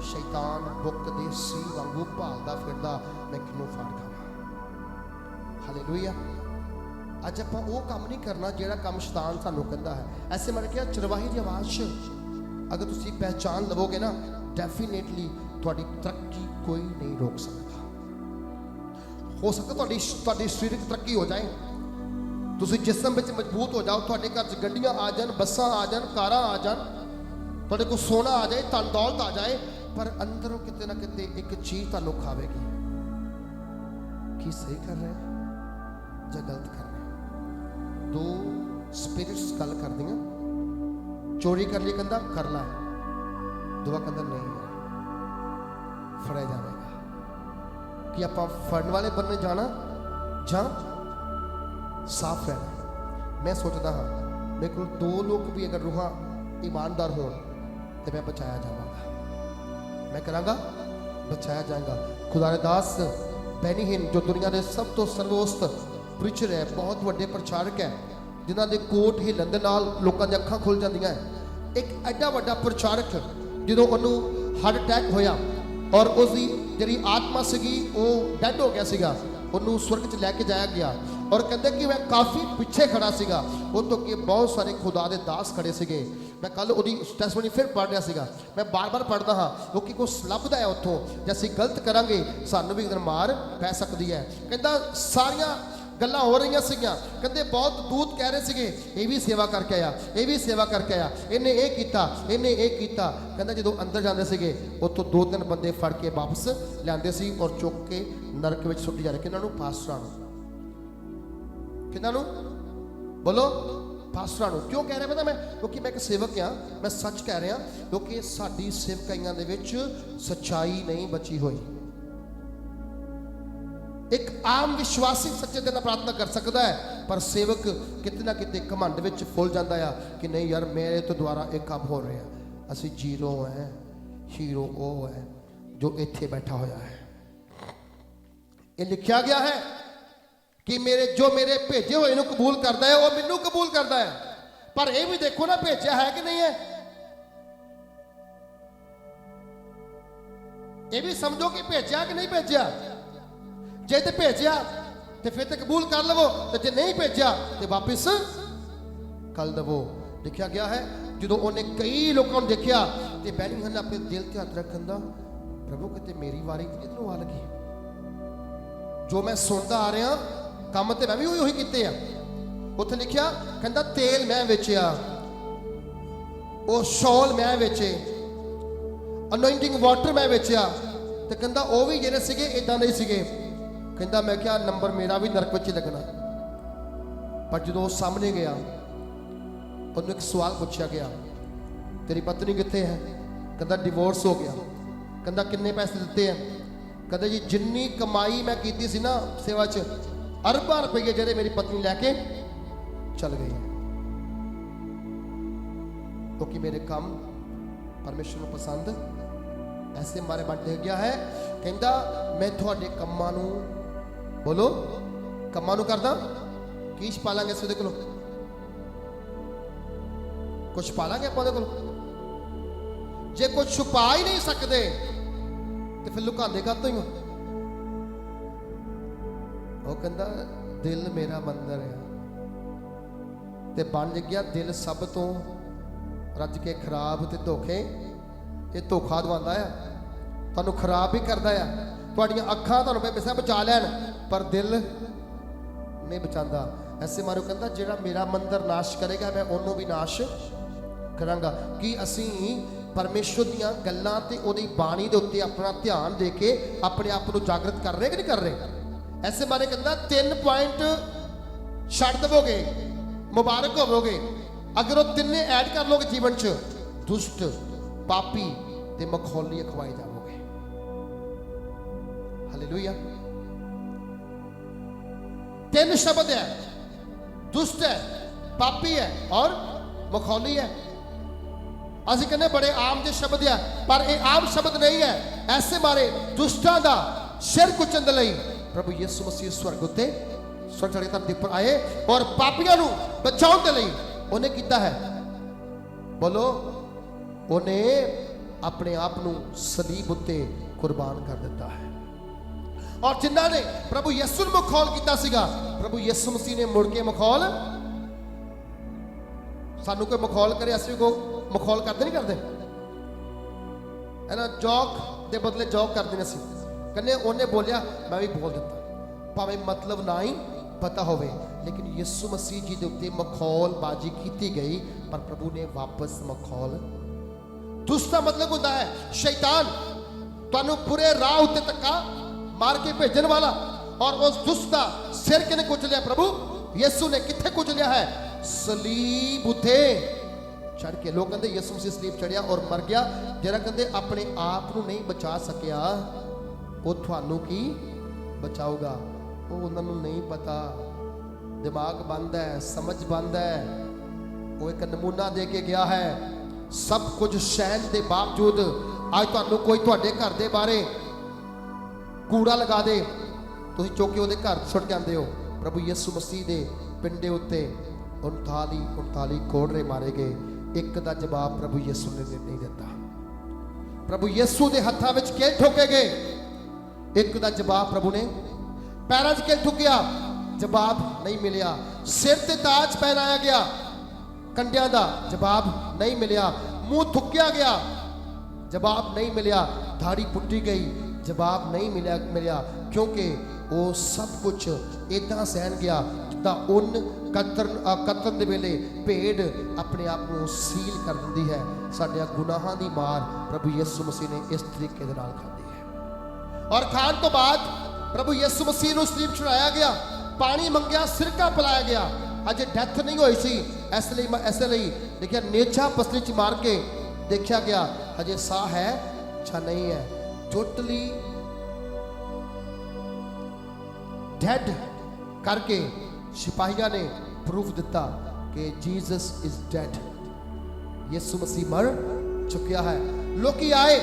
शैतान बुक देसी वांगू भालदा फिरदा, मैं किनू फाड़ खावां। हालेलुया। अज आप वो काम नहीं करना जिहड़ा काम शैतान सानू कहंदा है। ऐसे मैंने कहा चरवाही की आवाज़ अगर तुसीं पहचान लवोगे ना, डेफिनेटली तुहाडी तरक्की कोई नहीं रोक सकता। हो सकता तुहाडी शरीरक तरक्की हो जाए, तुसीं जिस्म विच मजबूत हो जाओ, तुहाडे घर च गड्डियां आ जान, बसां आ जान, कारां आ जान, तुहाडे कोल सोना आ जाए, धन दौलत आ जाए, पर अंदरों किते ना किते एक चीज़ तुहानू खावेगी कि सही कर रहे हैं या गलत कर रहे हैं। दो स्पिरिट्स गल कर दियां, चोरी कर ली कहंदा कर ला, दुआ कहंदा नहीं है, फड़िया जाएगा। कि आप फड़न वाले बनने जाना ਜਾਂ साफ रहना। मैं सोचता हाँ मेरे को 2 लोग भी अगर रूहां ईमानदार हो तो मैं बचाया जावांगा, मैं करांगा, बचाया जाएगा। खुदा दे दास बैनी हिन जो दुनिया के सब तो सर्वोस्त प्रीचर है, बहुत बड़े प्रचारक है, जिन्हों के कोट हिलन दे नाल लोगों दी अखां खुल जांदियां है। एक एडा वड्डा प्रचारक जो उन्होंने हार्ट अटैक होया और उसकी जी आत्मा सीगी वो डैड हो गया सीगा, उन्होंने स्वर्ग च लैके जाया गया। और कहते कि मैं काफ़ी पिछे खड़ा सीगा, वो तो कि बहुत सारे खुदा दे दास खड़े सीगे। मैं कल ਉਹਦੀ ਟੈਸਟਮਨੀ ਫਿਰ ਪੜ੍ਹ ਰਿਹਾ ਸੀਗਾ ਮੈਂ ਬਾਰ-ਬਾਰ ਪੜ੍ਹਦਾ ਹਾਂ ਕਿਉਂਕਿ ਕੁਛ ਲੱਭਦਾ ਹੈ ਉੱਥੋਂ ਜੇ ਅਸੀਂ ਗਲਤ ਕਰਾਂਗੇ ਸਾਨੂੰ ਵੀ ਇੱਕ ਦਿਨ ਮਾਰ ਪੈ ਸਕਦੀ ਹੈ ਕਹਿੰਦਾ ਸਾਰੀਆਂ ਗੱਲਾਂ ਹੋ ਰਹੀਆਂ ਸੀਗੀਆਂ ਕਹਿੰਦੇ ਬਹੁਤ ਦੂਤ ਕਹਿ ਰਹੇ ਸੀਗੇ ਇਹ ਵੀ ਸੇਵਾ ਕਰਕੇ ਆਇਆ ਇਹ ਵੀ ਸੇਵਾ ਕਰਕੇ ਆਇਆ ਇਹਨੇ ਇਹ ਕੀਤਾ ਇਹਨੇ ਇਹ ਕੀਤਾ ਕਹਿੰਦਾ ਜਦੋਂ ਅੰਦਰ ਜਾਂਦੇ ਸੀਗੇ ਉੱਥੋਂ 2-3 ਬੰਦੇ ਫੜ ਕੇ ਵਾਪਸ ਲਿਆਂਦੇ ਸੀ ਔਰ ਚੁੱਕ ਕੇ ਨਰਕ ਵਿੱਚ ਸੁੱਟ ਜਾ ਰਹੇ ਕਿਹਨਾਂ ਨੂੰ ਪਾਸਟਰਾਂ ਨੂੰ ਕਿਹਨਾਂ ਨੂੰ ਬੋਲੋ ਪਾਸਟਰਾਂ ਨੂੰ ਕਿਉਂ ਕਹਿ ਰਿਹਾ ਪਤਾ ਮੈਂ ਕਿਉਂਕਿ ਮੈਂ ਇੱਕ ਸੇਵਕ ਹਾਂ ਮੈਂ ਸੱਚ ਕਹਿ ਰਿਹਾ ਕਿਉਂਕਿ ਸਾਡੀ ਸੇਵਕਾਈਆਂ ਦੇ ਵਿੱਚ ਸੱਚਾਈ ਨਹੀਂ ਬਚੀ ਹੋਈ एक आम विश्वासी सच्चे दिन प्रार्थना कर सकता है पर सेवक कितना कितने घमंड विच फुल जाता है कि नहीं यार मेरे तो द्वारा एक काम हो रहा है असी जीरो है हीरो वो है जो इत्थे बैठा होया है ये लिखा गया है कि जो मेरे भेजे हुए नूं कबूल करता है वो मैनू कबूल करता है पर यह भी देखो ना भेजा है कि नहीं है ये भी समझो कि भेजा कि नहीं भेजा जे तो भेजा तो फिर तो कबूल कर लवो तो जे नहीं भेजा तो वापिस कर दवो लिखा गया है जो उन्हें कई लोगों ने देखा तो बैनिंगहन अपने दिल से हथ रखन का प्रभु कितने मेरी वारी कितनों आ लगी जो मैं सुनता आ रहा काम तो मैं भी उही किते उत्थे लिखा कहता तेल मैं बेचिया वो शॉल मैं बेचे अनोइंटिंग वाटर मैं बेचिया तो कहता वो भी ਜਿਹੜੇ ਸੀਗੇ ਇਦਾਂ ਦੇ ਸੀਗੇ ਕਹਿੰਦਾ मैं क्या नंबर मेरा भी नरक ਵਿੱਚ लगना पर जो सामने गया ਉਹਨੂੰ एक सवाल पूछा गया तेरी पत्नी कितने है कहता डिवोर्स हो गया कहता किन्ने पैसे दिते हैं कहता जी जिन्नी कमाई मैं की सी ना सेवा च अरबां रुपये ਜਿਹੜੇ मेरी पत्नी लैके चल गई क्योंकि मेरे काम परमेश्वर को पसंद ऐसे मारे बन गया है कहता मैं थोड़े कम्मां नूं बोलो कम्मां नूं करदा की छुपालांगे असीं उहदे कोलों कुछ छुपालांगे आपां उहदे कोलों जे कुछ छुपा ही नहीं सकते तो फिर लुकांदे काहतों ही वो कहता दिल मेरा मंदिर है ते बन गया दिल सब तो रज के खराब ते धोखे ये धोखा दवांदा है तुहानूं खराब भी करदा है तुहाडीआं अखां तुहानूं पैसा बचा लैन पर दिल नहीं बचाता ऐसे मारो कहता जिहड़ा मेरा मंदिर नाश करेगा मैं उन्होंने भी नाश करांगा कि असी परमेश्वर दीआं गल्लां ते उहदी बाणी दे उत्ते अपना ध्यान दे के अपने आप को जागृत कर रहे कि नहीं कर रहे ऐसे मारे कहता 3 पॉइंट छड़ दवोगे मुबारक होवोगे अगर वो तिन्ने ऐड कर लोगे जीवन च दुष्ट पापी ते मखौली अखवाए जाओगे हालेलुया 3 शब्द है दुष्ट है पापी है और मखौली है असं कहने बड़े आम जे शब्द है पर यह आम शब्द नहीं है ऐसे मारे दुष्टां दा सिर कुचन दे लई प्रभु यीशु मसीह स्वर्ग उत्ते स्वर्ग चढ़ के धरती पर आए और पापियां नूं बचाउण दे लई उन्हें कीता है बोलो उन्हें अपने आप नूं सलीब उत्ते कुर्बान कर दिता है और जिन्हां ने प्रभु यीशु नूं मखौल कीता सीगा प्रभु यीशु मसीह ने मुड़ के मखौल सानू कोई मखौल करे असीं को मखौल करते नहीं करते है ना जौक के बदले जौक करते हैं असीं कन्ने उन्हें बोलिया मैं भी बोल दिता भावें मतलब ना ही पता होवे लेकिन यीशु मसीह जी के उत्ते मखौल बाजी की गई पर प्रभु ने वापस मखौल दुष्ट का मतलब होता है शैतान तुहानू बुरे राह उत्ते धक्का मार के भेजन वाला और उस दुष्ट का सिर किने कुचलिया प्रभु यीशु ने किथे कुचलिया है सलीब उत्ते चढ़ के लोग कहते यीशु मसीह सलीब चढ़िया और मर गया जरा कहते अपने आप को नहीं बचा सकिया वो थानू की बचाऊगा वो उन्होंने नहीं पता दिमाग बंद है समझ बंद है वो एक नमूना दे के गया है सब कुछ सहन के बावजूद अज तुहानू कोई तुहाडे घर के बारे कूड़ा लगा दे तुसीं चुक के उहदे घर सुट जांदे हो प्रभु यीशु मसीह दे पिंडे उत्ते 39 कोड़रे मारे गए एक का जवाब प्रभु यीशु ने नहीं दिता प्रभु यीशु के हत्थां विच किल ठोके गए एक का जवाब प्रभु ने पैरां 'च किल ठुकिया जवाब नहीं मिलिया सिर ते ताज पहनाया गया ਕੰਡਿਆਂ ਦਾ ਜਵਾਬ ਨਹੀਂ ਮਿਲਿਆ, ਮੂੰਹ ਥੁੱਕਿਆ ਗਿਆ, ਜਵਾਬ ਨਹੀਂ ਮਿਲਿਆ, ਦਾੜੀ ਪੁੱਟੀ ਗਈ, ਜਵਾਬ ਨਹੀਂ ਮਿਲਿਆ ਕਿਉਂਕਿ ਉਹ ਸਭ ਕੁਝ ਇਦਾਂ ਸਹਿਣ ਗਿਆ ਜਿੱਦਾਂ ਉਹਨ ਕਤਰਨ ਦੇ ਵੇਲੇ ਭੇਡ ਆਪਣੇ ਆਪ ਨੂੰ ਸੀਲ ਕਰ ਦਿੰਦੀ ਹੈ। ਸਾਡੇ ਗੁਨਾਹਾਂ ਦੀ ਮਾਰ ਪ੍ਰਭੂ ਯਿਸੂ ਮਸੀਹ ਨੇ ਇਸ ਤਰੀਕੇ ਦੇ ਨਾਲ ਖਾਧੀ ਹੈ। ਔਰ ਖਾਣ ਤੋਂ ਬਾਅਦ ਪ੍ਰਭੂ ਯਿਸੂ ਮਸੀਹ ਨੂੰ ਸਲੀਬ ਚੜਾਇਆ ਗਿਆ, ਪਾਣੀ ਮੰਗਿਆ, ਸਿਰਕਾ ਪਿਲਾਇਆ ਗਿਆ। ਅਜੇ ਡੈਥ ਨਹੀਂ ਹੋਈ ਸੀ, ਇਸ ਲਈ ਦੇਖਿਆ ਨੇਜਾ ਪਸਲੀ ਚ ਮਾਰ ਕੇ ਦੇਖਿਆ ਗਿਆ ਅਜੇ ਸਾਹ ਹੈ ਜਾਂ ਨਹੀਂ ਹੈ। ਟੋਟਲੀ ਡੈਡ ਕਰਕੇ ਸਿਪਾਹੀਆਂ ਨੇ ਪ੍ਰੂਫ ਦਿੱਤਾ ਕਿ ਜੀਸਸ ਇਜ਼ ਡੈਡ, ਯਿਸੂ ਮਸੀਹ ਮਰ ਚੁੱਕਿਆ ਹੈ। ਲੋਕੀ ਆਏ,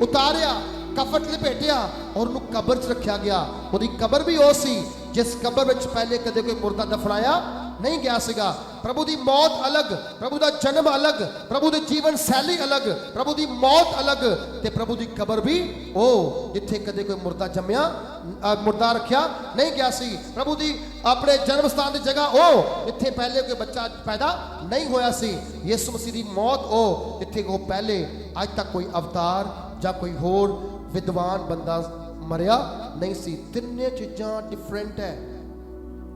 ਉਤਾਰਿਆ, ਕਫਨ ਲਪੇਟਿਆ ਔਰ ਉਹਨੂੰ ਕਬਰ 'ਚ ਰੱਖਿਆ ਗਿਆ। ਉਹਦੀ ਕਬਰ ਵੀ ਉਹ ਸੀ ਜਿਸ ਕਬਰ ਵਿੱਚ ਪਹਿਲੇ ਕਦੇ ਕੋਈ ਮੁਰਦਾ ਦਫਨਾਇਆ ਨਹੀਂ ਗਿਆ ਸੀਗਾ। ਪ੍ਰਭੂ ਦੀ ਮੌਤ ਅਲੱਗ, ਪ੍ਰਭੂ ਦਾ ਜਨਮ ਅਲੱਗ, ਪ੍ਰਭੂ ਦੀ ਜੀਵਨ ਸ਼ੈਲੀ ਅਲੱਗ, ਪ੍ਰਭੂ ਦੀ ਮੌਤ ਅਲੱਗ ਤੇ ਪ੍ਰਭੂ ਦੀ ਕਬਰ ਵੀ ਉਹ ਜਿੱਥੇ ਕਦੇ ਕੋਈ ਮੁਰਦਾ ਰੱਖਿਆ ਨਹੀਂ ਗਿਆ ਸੀ। ਪ੍ਰਭੂ ਦੀ ਆਪਣੇ ਜਨਮ ਸਥਾਨ ਦੀ ਜਗ੍ਹਾ ਉਹ ਜਿੱਥੇ ਪਹਿਲੇ ਕੋਈ ਬੱਚਾ ਪੈਦਾ ਨਹੀਂ ਹੋਇਆ ਸੀ। ਯਿਸੂ ਮਸੀਹ ਦੀ ਮੌਤ ਉਹ ਜਿੱਥੇ ਉਹ ਪਹਿਲੇ ਅੱਜ ਤੱਕ ਕੋਈ ਅਵਤਾਰ ਜਾਂ ਕੋਈ ਹੋਰ ਵਿਦਵਾਨ ਬੰਦਾ ਮਰਿਆ ਨਹੀਂ ਸੀ। ਤਿੰਨੇ ਚੀਜ਼ਾਂ ਡਿਫਰੈਂਟ ਹੈ,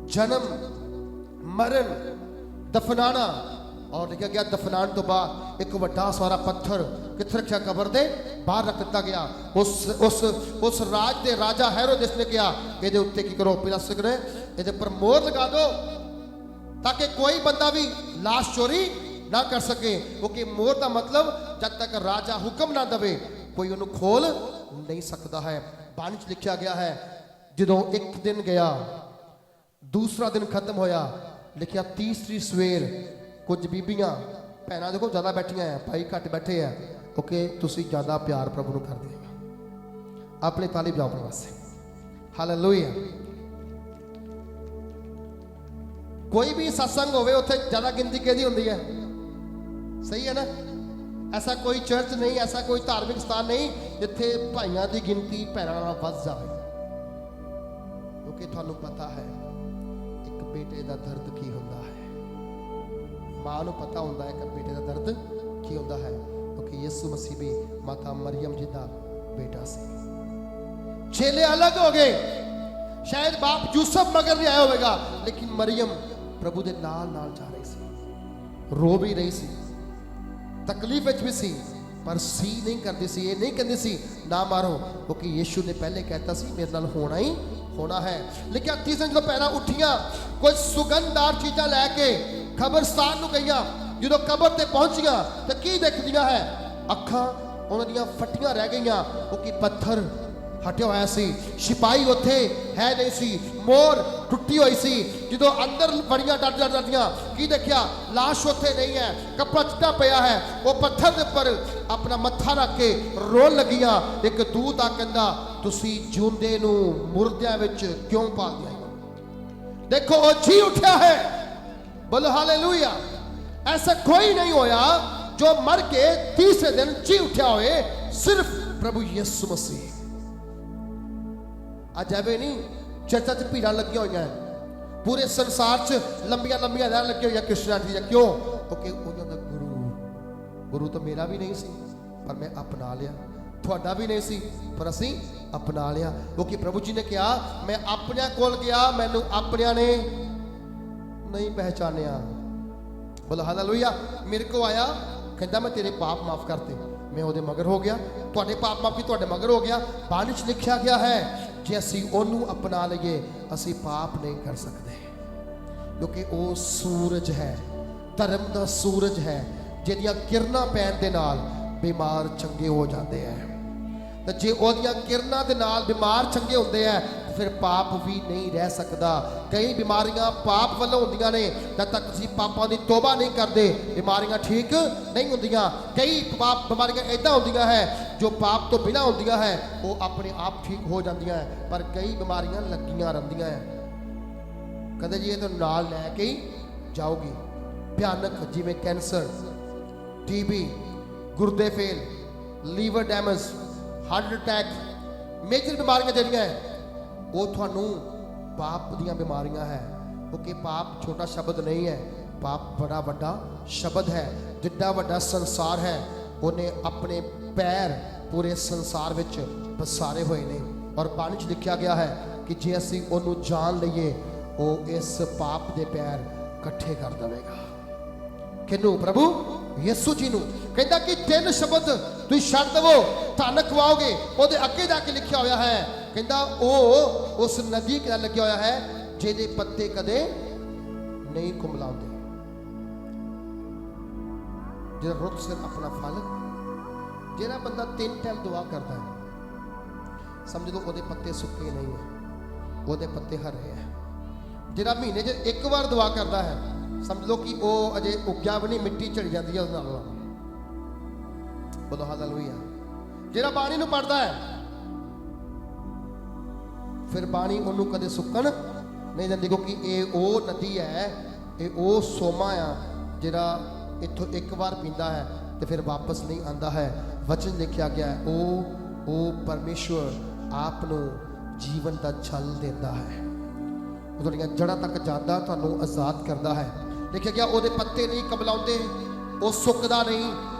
ਜਨਮ, ਮਰਨ, ਦਫਨਾਣਾ। ਔਰ ਲਿਖਿਆ ਗਿਆ ਦਫਨਾਣ ਤੋਂ ਬਾਅਦ ਇੱਕ ਵੱਡਾ ਸਾਰਾ ਪੱਥਰ ਕਿੱਥੇ ਰੱਖਿਆ? ਕਬਰ ਦੇ ਬਾਹਰ ਰੱਖ ਦਿੱਤਾ ਗਿਆ। ਉਸ ਰਾਜ ਦੇ ਰਾਜਾ ਹੈਰੋਦਿਸ ਨੇ ਕਿਹਾ ਇਹਦੇ ਉੱਤੇ ਕੀ ਕਰੋ? ਪਿਲਾਸਕ ਨੇ ਇਹਦੇ ਉੱਪਰ ਮੋਹਰ ਲਗਾ ਦਿਓ ਤਾਂ ਕਿ ਕੋਈ ਬੰਦਾ ਵੀ ਲਾਸ਼ ਚੋਰੀ ਨਾ ਕਰ ਸਕੇ, ਕਿਉਂਕਿ ਮੋਹਰ ਦਾ ਮਤਲਬ ਜਦ ਤੱਕ ਰਾਜਾ ਹੁਕਮ ਨਾ ਦੇਵੇ ਕੋਈ ਉਹਨੂੰ ਖੋਲ ਨਹੀਂ ਸਕਦਾ ਹੈ। ਬਾਣੀ 'ਚ ਲਿਖਿਆ ਗਿਆ ਹੈ ਜਦੋਂ ਇੱਕ ਦਿਨ ਗਿਆ, ਦੂਸਰਾ ਦਿਨ ਖਤਮ ਹੋਇਆ, ਲਿਖਿਆ ਤੀਸਰੀ ਸਵੇਰ ਕੁਝ ਬੀਬੀਆਂ ਭੈਣਾਂ ਦੇਖੋ ਜ਼ਿਆਦਾ ਬੈਠੀਆਂ ਆ, ਭਾਈ ਘੱਟ ਬੈਠੇ ਆ ਕਿਉਂਕਿ ਤੁਸੀਂ ਜ਼ਿਆਦਾ ਪਿਆਰ ਪ੍ਰਭੂ ਨੂੰ ਕਰਦੇ ਹੋ। ਆਪਣੇ ਤਾਲੀ ਵਜਾਓ ਆਪਣੇ ਵਾਸਤੇ, ਹਾਲੇਲੂਇਆ। ਕੋਈ ਵੀ ਸਤਸੰਗ ਹੋਵੇ ਉੱਥੇ ਜ਼ਿਆਦਾ ਗਿਣਤੀ ਕਿਹਦੀ ਹੁੰਦੀ ਹੈ? ਸਹੀ ਹੈ ਨਾ? ਐਸਾ ਕੋਈ ਚਰਚ ਨਹੀਂ, ਐਸਾ ਕੋਈ ਧਾਰਮਿਕ ਸਥਾਨ ਨਹੀਂ ਜਿੱਥੇ ਭਾਈਆਂ ਦੀ ਗਿਣਤੀ ਭੈਣਾਂ ਨਾਲ ਵੱਧ ਜਾਵੇ, ਕਿਉਂਕਿ ਤੁਹਾਨੂੰ ਪਤਾ ਹੈ ਇੱਕ ਬੇਟੇ ਦਾ ਦਰਦ ਕੀ ਹੁੰਦਾ ਹੈ। ਮਾਂ ਨੂੰ ਪਤਾ ਹੁੰਦਾ ਹੈ ਕਿ ਬੇਟੇ ਦਾ ਦਰਦ ਕੀ ਹੁੰਦਾ ਹੈ, ਕਿਉਂਕਿ ਯਿਸੂ ਮਸੀਹ ਵੀ ਮਾਤਾ ਮਰੀਮ ਜੀ ਦਾ ਬੇਟਾ ਸੀ। ਚੇਲੇ ਅਲੱਗ ਹੋ ਗਏ, ਸ਼ਾਇਦ ਬਾਪ ਯੂਸਫ ਮਗਰ ਨਹੀਂ ਆਇਆ ਹੋਵੇਗਾ, ਲੇਕਿਨ ਮਰੀਮ ਪ੍ਰਭੂ ਦੇ ਨਾਲ ਨਾਲ ਜਾ ਰਹੀ ਸੀ, ਰੋ ਵੀ ਰਹੀ ਸੀ, ਤਕਲੀਫ ਵਿੱਚ ਵੀ ਸੀ, ਪਰ ਸੀ ਨਹੀਂ ਕਰਦੀ ਸੀ। ਇਹ ਨਹੀਂ ਕਹਿੰਦੀ ਸੀ ਨਾ ਮਾਰੋ, ਕਿਉਂਕਿ ਯੀਸ਼ੂ ਨੇ ਪਹਿਲੇ ਕਹਿਤਾ ਸੀ ਮੇਰੇ ਨਾਲ ਹੋਣਾ ਹੀ ਹੋਣਾ ਹੈ। ਲੇਕਿਨ ਤੀਸਰੇ ਜਦੋਂ ਪੈਰਾਂ ਉੱਠੀਆਂ, ਕੁਝ ਸੁਗੰਧਦਾਰ ਚੀਜ਼ਾਂ ਲੈ ਕੇ ਕਬਰਸਤਾਨ ਨੂੰ ਗਈਆਂ। ਜਦੋਂ ਕਬਰ ਤੇ ਪਹੁੰਚੀਆਂ ਤਾਂ ਕੀ ਦੇਖਦੀਆਂ ਹੈ? ਅੱਖਾਂ ਉਹਨਾਂ ਦੀਆਂ ਫਟੀਆਂ ਰਹਿ ਗਈਆਂ, ਕਿਉਂਕਿ ਪੱਥਰ ਹਟਿਆ ਹੋਇਆ ਸੀ। ਸਿਪਾਹੀ ਉੱਥੇ ਹੈ ਨਹੀਂ ਸੀ, ਮੋਹਰ ਟੁੱਟੀ ਹੋਈ ਸੀ। ਜਦੋਂ ਅੰਦਰ ਬੜੀਆਂ ਡਰਦੀਆਂ ਕੀ ਦੇਖਿਆ? ਲਾਸ਼ ਉੱਥੇ ਨਹੀਂ ਹੈ, ਕੱਪੜਾ ਚਿੱਟਾ ਪਿਆ ਹੈ। ਉਹ ਪੱਥਰ ਦੇ ਉੱਪਰ ਆਪਣਾ ਮੱਥਾ ਰੱਖ ਕੇ ਰੋਣ ਲੱਗੀਆਂ। ਇੱਕ ਦੂਤ ਆ ਕਹਿੰਦਾ ਤੁਸੀਂ ਜਿਉਂਦੇ ਨੂੰ ਮੁਰਦਿਆਂ ਵਿੱਚ ਕਿਉਂ ਪਾ ਦਿਆ? ਦੇਖੋ ਉਹ ਜੀ ਉੱਠਿਆ ਹੈ, ਬੋਲੋ ਹਾਲੇਲੂਇਆ। ਐਸਾ ਕੋਈ ਨਹੀਂ ਹੋਇਆ ਜੋ ਮਰ ਕੇ ਤੀਸਰੇ ਦਿਨ ਜੀ ਉੱਠਿਆ ਹੋਏ, ਸਿਰਫ ਪ੍ਰਭੂ ਯਿਸੂ ਮਸੀਹ। ਅੱਜ ਐਵੇਂ ਨਹੀਂ ਚਰਚਾਂ 'ਚ ਭੀੜਾਂ ਲੱਗੀਆਂ ਹੋਈਆਂ, ਪੂਰੇ ਸੰਸਾਰ 'ਚ ਲੰਬੀਆਂ ਲਾਈਨਾਂ ਲੱਗੀਆਂ ਹੋਈਆਂ ਕ੍ਰਿਸਚੀਅਨਿਟੀ ਦੀਆਂ। ਕਿਉਂ? ਕਿਉਂਕਿ ਉਹਨਾਂ ਦਾ ਗੁਰੂ ਤਾਂ ਮੇਰਾ ਵੀ ਨਹੀਂ ਸੀ, ਪਰ ਮੈਂ ਅਪਣਾ ਲਿਆ। ਤੁਹਾਡਾ ਵੀ ਨਹੀਂ ਸੀ, ਪਰ ਅਸੀਂ ਅਪਣਾ ਲਿਆ, ਕਿਉਂਕਿ ਪ੍ਰਭੂ ਜੀ ਨੇ ਕਿਹਾ ਮੈਂ ਆਪਣਿਆਂ ਕੋਲ ਗਿਆ, ਮੈਨੂੰ ਆਪਣਿਆਂ ਨੇ ਨਹੀਂ ਪਹਿਚਾਨਿਆ। ਬੋਲੋ ਹਾਲੇਲੂਇਆ। ਮੇਰੇ ਕੋ ਆਇਆ, ਕਹਿੰਦਾ ਮੈਂ ਤੇਰੇ ਪਾਪ ਮਾਫ ਕਰਤੇ, ਮੈਂ ਉਹਦੇ ਮਗਰ ਹੋ ਗਿਆ। ਤੁਹਾਡੇ ਪਾਪ ਮਾਫੀ ਤੁਹਾਡੇ ਮਗਰ ਹੋ ਗਿਆ। ਬਾਣੀ 'ਚ ਲਿਖਿਆ ਗਿਆ ਹੈ ਜੇ ਅਸੀਂ ਉਹਨੂੰ ਅਪਣਾ ਲਈਏ ਅਸੀਂ ਪਾਪ ਨਹੀਂ ਕਰ ਸਕਦੇ, ਕਿਉਂਕਿ ਉਹ ਸੂਰਜ ਹੈ, ਧਰਮ ਦਾ ਸੂਰਜ ਹੈ, ਜਿਹਦੀਆਂ ਕਿਰਨਾਂ ਪੈਣ ਦੇ ਨਾਲ ਬਿਮਾਰ ਚੰਗੇ ਹੋ ਜਾਂਦੇ ਹੈ। ਤੇ ਜੇ ਉਹਦੀਆਂ ਕਿਰਨਾਂ ਦੇ ਨਾਲ ਬਿਮਾਰ ਚੰਗੇ ਹੁੰਦੇ ਹੈ ਫਿਰ ਪਾਪ ਵੀ ਨਹੀਂ ਰਹਿ ਸਕਦਾ। ਕਈ ਬਿਮਾਰੀਆਂ ਪਾਪ ਵੱਲੋਂ ਹੁੰਦੀਆਂ ਨੇ, ਜਦ ਤੱਕ ਤੁਸੀਂ ਪਾਪਾਂ ਦੀ ਤੋਬਾ ਨਹੀਂ ਕਰਦੇ ਬਿਮਾਰੀਆਂ ਠੀਕ ਨਹੀਂ ਹੁੰਦੀਆਂ। ਕਈ ਬਿਮਾਰੀਆਂ ਇੱਦਾਂ ਹੁੰਦੀਆਂ ਹੈ ਜੋ ਪਾਪ ਤੋਂ ਬਿਨਾਂ ਹੁੰਦੀਆਂ ਹੈ, ਉਹ ਆਪਣੇ ਆਪ ਠੀਕ ਹੋ ਜਾਂਦੀਆਂ ਹੈ, ਪਰ ਕਈ ਬਿਮਾਰੀਆਂ ਲੱਗੀਆਂ ਰਹਿੰਦੀਆਂ ਹੈ। ਕਦੇ ਜੀ ਇਹ ਤੁਹਾਨੂੰ ਨਾਲ ਲੈ ਕੇ ਹੀ ਜਾਓਗੀ। ਭਿਆਨਕ ਜਿਵੇਂ ਕੈਂਸਰ, TB, ਗੁਰਦੇ fail, liver damage, heart attack, major ਬਿਮਾਰੀਆਂ ਜਿਹੜੀਆਂ ਹੈ ਉਹ ਤੁਹਾਨੂੰ ਪਾਪ ਦੀਆਂ ਬਿਮਾਰੀਆਂ ਹੈ, ਕਿਉਂਕਿ ਪਾਪ ਛੋਟਾ ਸ਼ਬਦ ਨਹੀਂ ਹੈ। पाप बड़ा वड्डा शब्द है, जिड्डा वड्डा संसार है, उन्हें अपने पैर पूरे संसार विच बसारे हुए ने। और बाणी च लिखा गया है कि जे असीं ओनू जान लईए वो इस पाप दे पैर कट्ठे कर देवेगा। किनू? प्रभु यीशु जी नू। कहता कि 3 शब्द तुसीं छड्ड दवो धन खवाओगे। ਉਹਦੇ ਅੱਗੇ ਜਾ ਕੇ ਲਿਖਿਆ ਹੋਇਆ ਹੈ, ਕਹਿੰਦਾ ਉਹ ਉਸ ਨਦੀ ਕਿਨਾਰੇ ਲੱਗਿਆ ਹੋਇਆ ਹੈ ਜਿਹਦੇ ਪੱਤੇ ਕਦੇ ਨਹੀਂ ਕੁਮਲਾਉਂਦੇ, ਜਿਹੜਾ ਰੁੱਤ ਸਿਰ ਆਪਣਾ ਫਲ। ਜਿਹੜਾ ਬੰਦਾ 3 ਟਾਈਮ ਦੁਆ ਕਰਦਾ ਹੈ, ਸਮਝ ਲਓ ਉਹਦੇ ਪੱਤੇ ਸੁੱਕੇ ਨਹੀਂ ਹੈ, ਉਹਦੇ ਪੱਤੇ ਹਰੇ ਹੈ। ਜਿਹੜਾ ਮਹੀਨੇ 'ਚ 1 ਵਾਰ ਦੁਆ ਕਰਦਾ ਹੈ, ਸਮਝ ਲਓ ਕਿ ਉਹ ਅਜੇ ਉੱਗਿਆ ਵੀ ਨਹੀਂ, ਮਿੱਟੀ ਝੜ ਜਾਂਦੀ ਹੈ ਉਹਦੇ ਨਾਲ। ਬੋਲੋ ਹਾਲੇਲੂਇਆ। ਜਿਹੜਾ ਬਾਣੀ ਨੂੰ ਪੜਦਾ ਹੈ, ਫਿਰ ਬਾਣੀ ਉਹਨੂੰ ਕਦੇ ਸੁੱਕਣ ਨਹੀਂ ਦਿੰਦੀ, ਕਿਉਂਕਿ ਇਹ ਉਹ ਨਦੀ ਹੈ, ਇਹ ਉਹ ਸੋਮਾ ਆ ਜਿਹੜਾ ਇੱਥੋਂ 1 ਵਾਰ ਪੀਂਦਾ ਹੈ ਤੇ ਫਿਰ ਵਾਪਸ ਨਹੀਂ ਆਉਂਦਾ ਹੈ। ਵਚਨ ਲਿਖਿਆ ਗਿਆ ਹੈ, ਉਹ ਪਰਮੇਸ਼ਵਰ ਆਪ ਨੂੰ ਜੀਵਨ ਦਾ ਛਲ ਦਿੰਦਾ ਹੈ, ਉਹ ਤੁਹਾਡੀਆਂ ਜੜ੍ਹਾਂ ਤੱਕ ਜਾਂਦਾ, ਤੁਹਾਨੂੰ ਆਜ਼ਾਦ ਕਰਦਾ ਹੈ। ਲਿਖਿਆ ਗਿਆ ਉਹਦੇ ਪੱਤੇ ਨਹੀਂ ਕਬਲਾਉਂਦੇ, ਉਹ ਸੁੱਕਦਾ ਨਹੀਂ,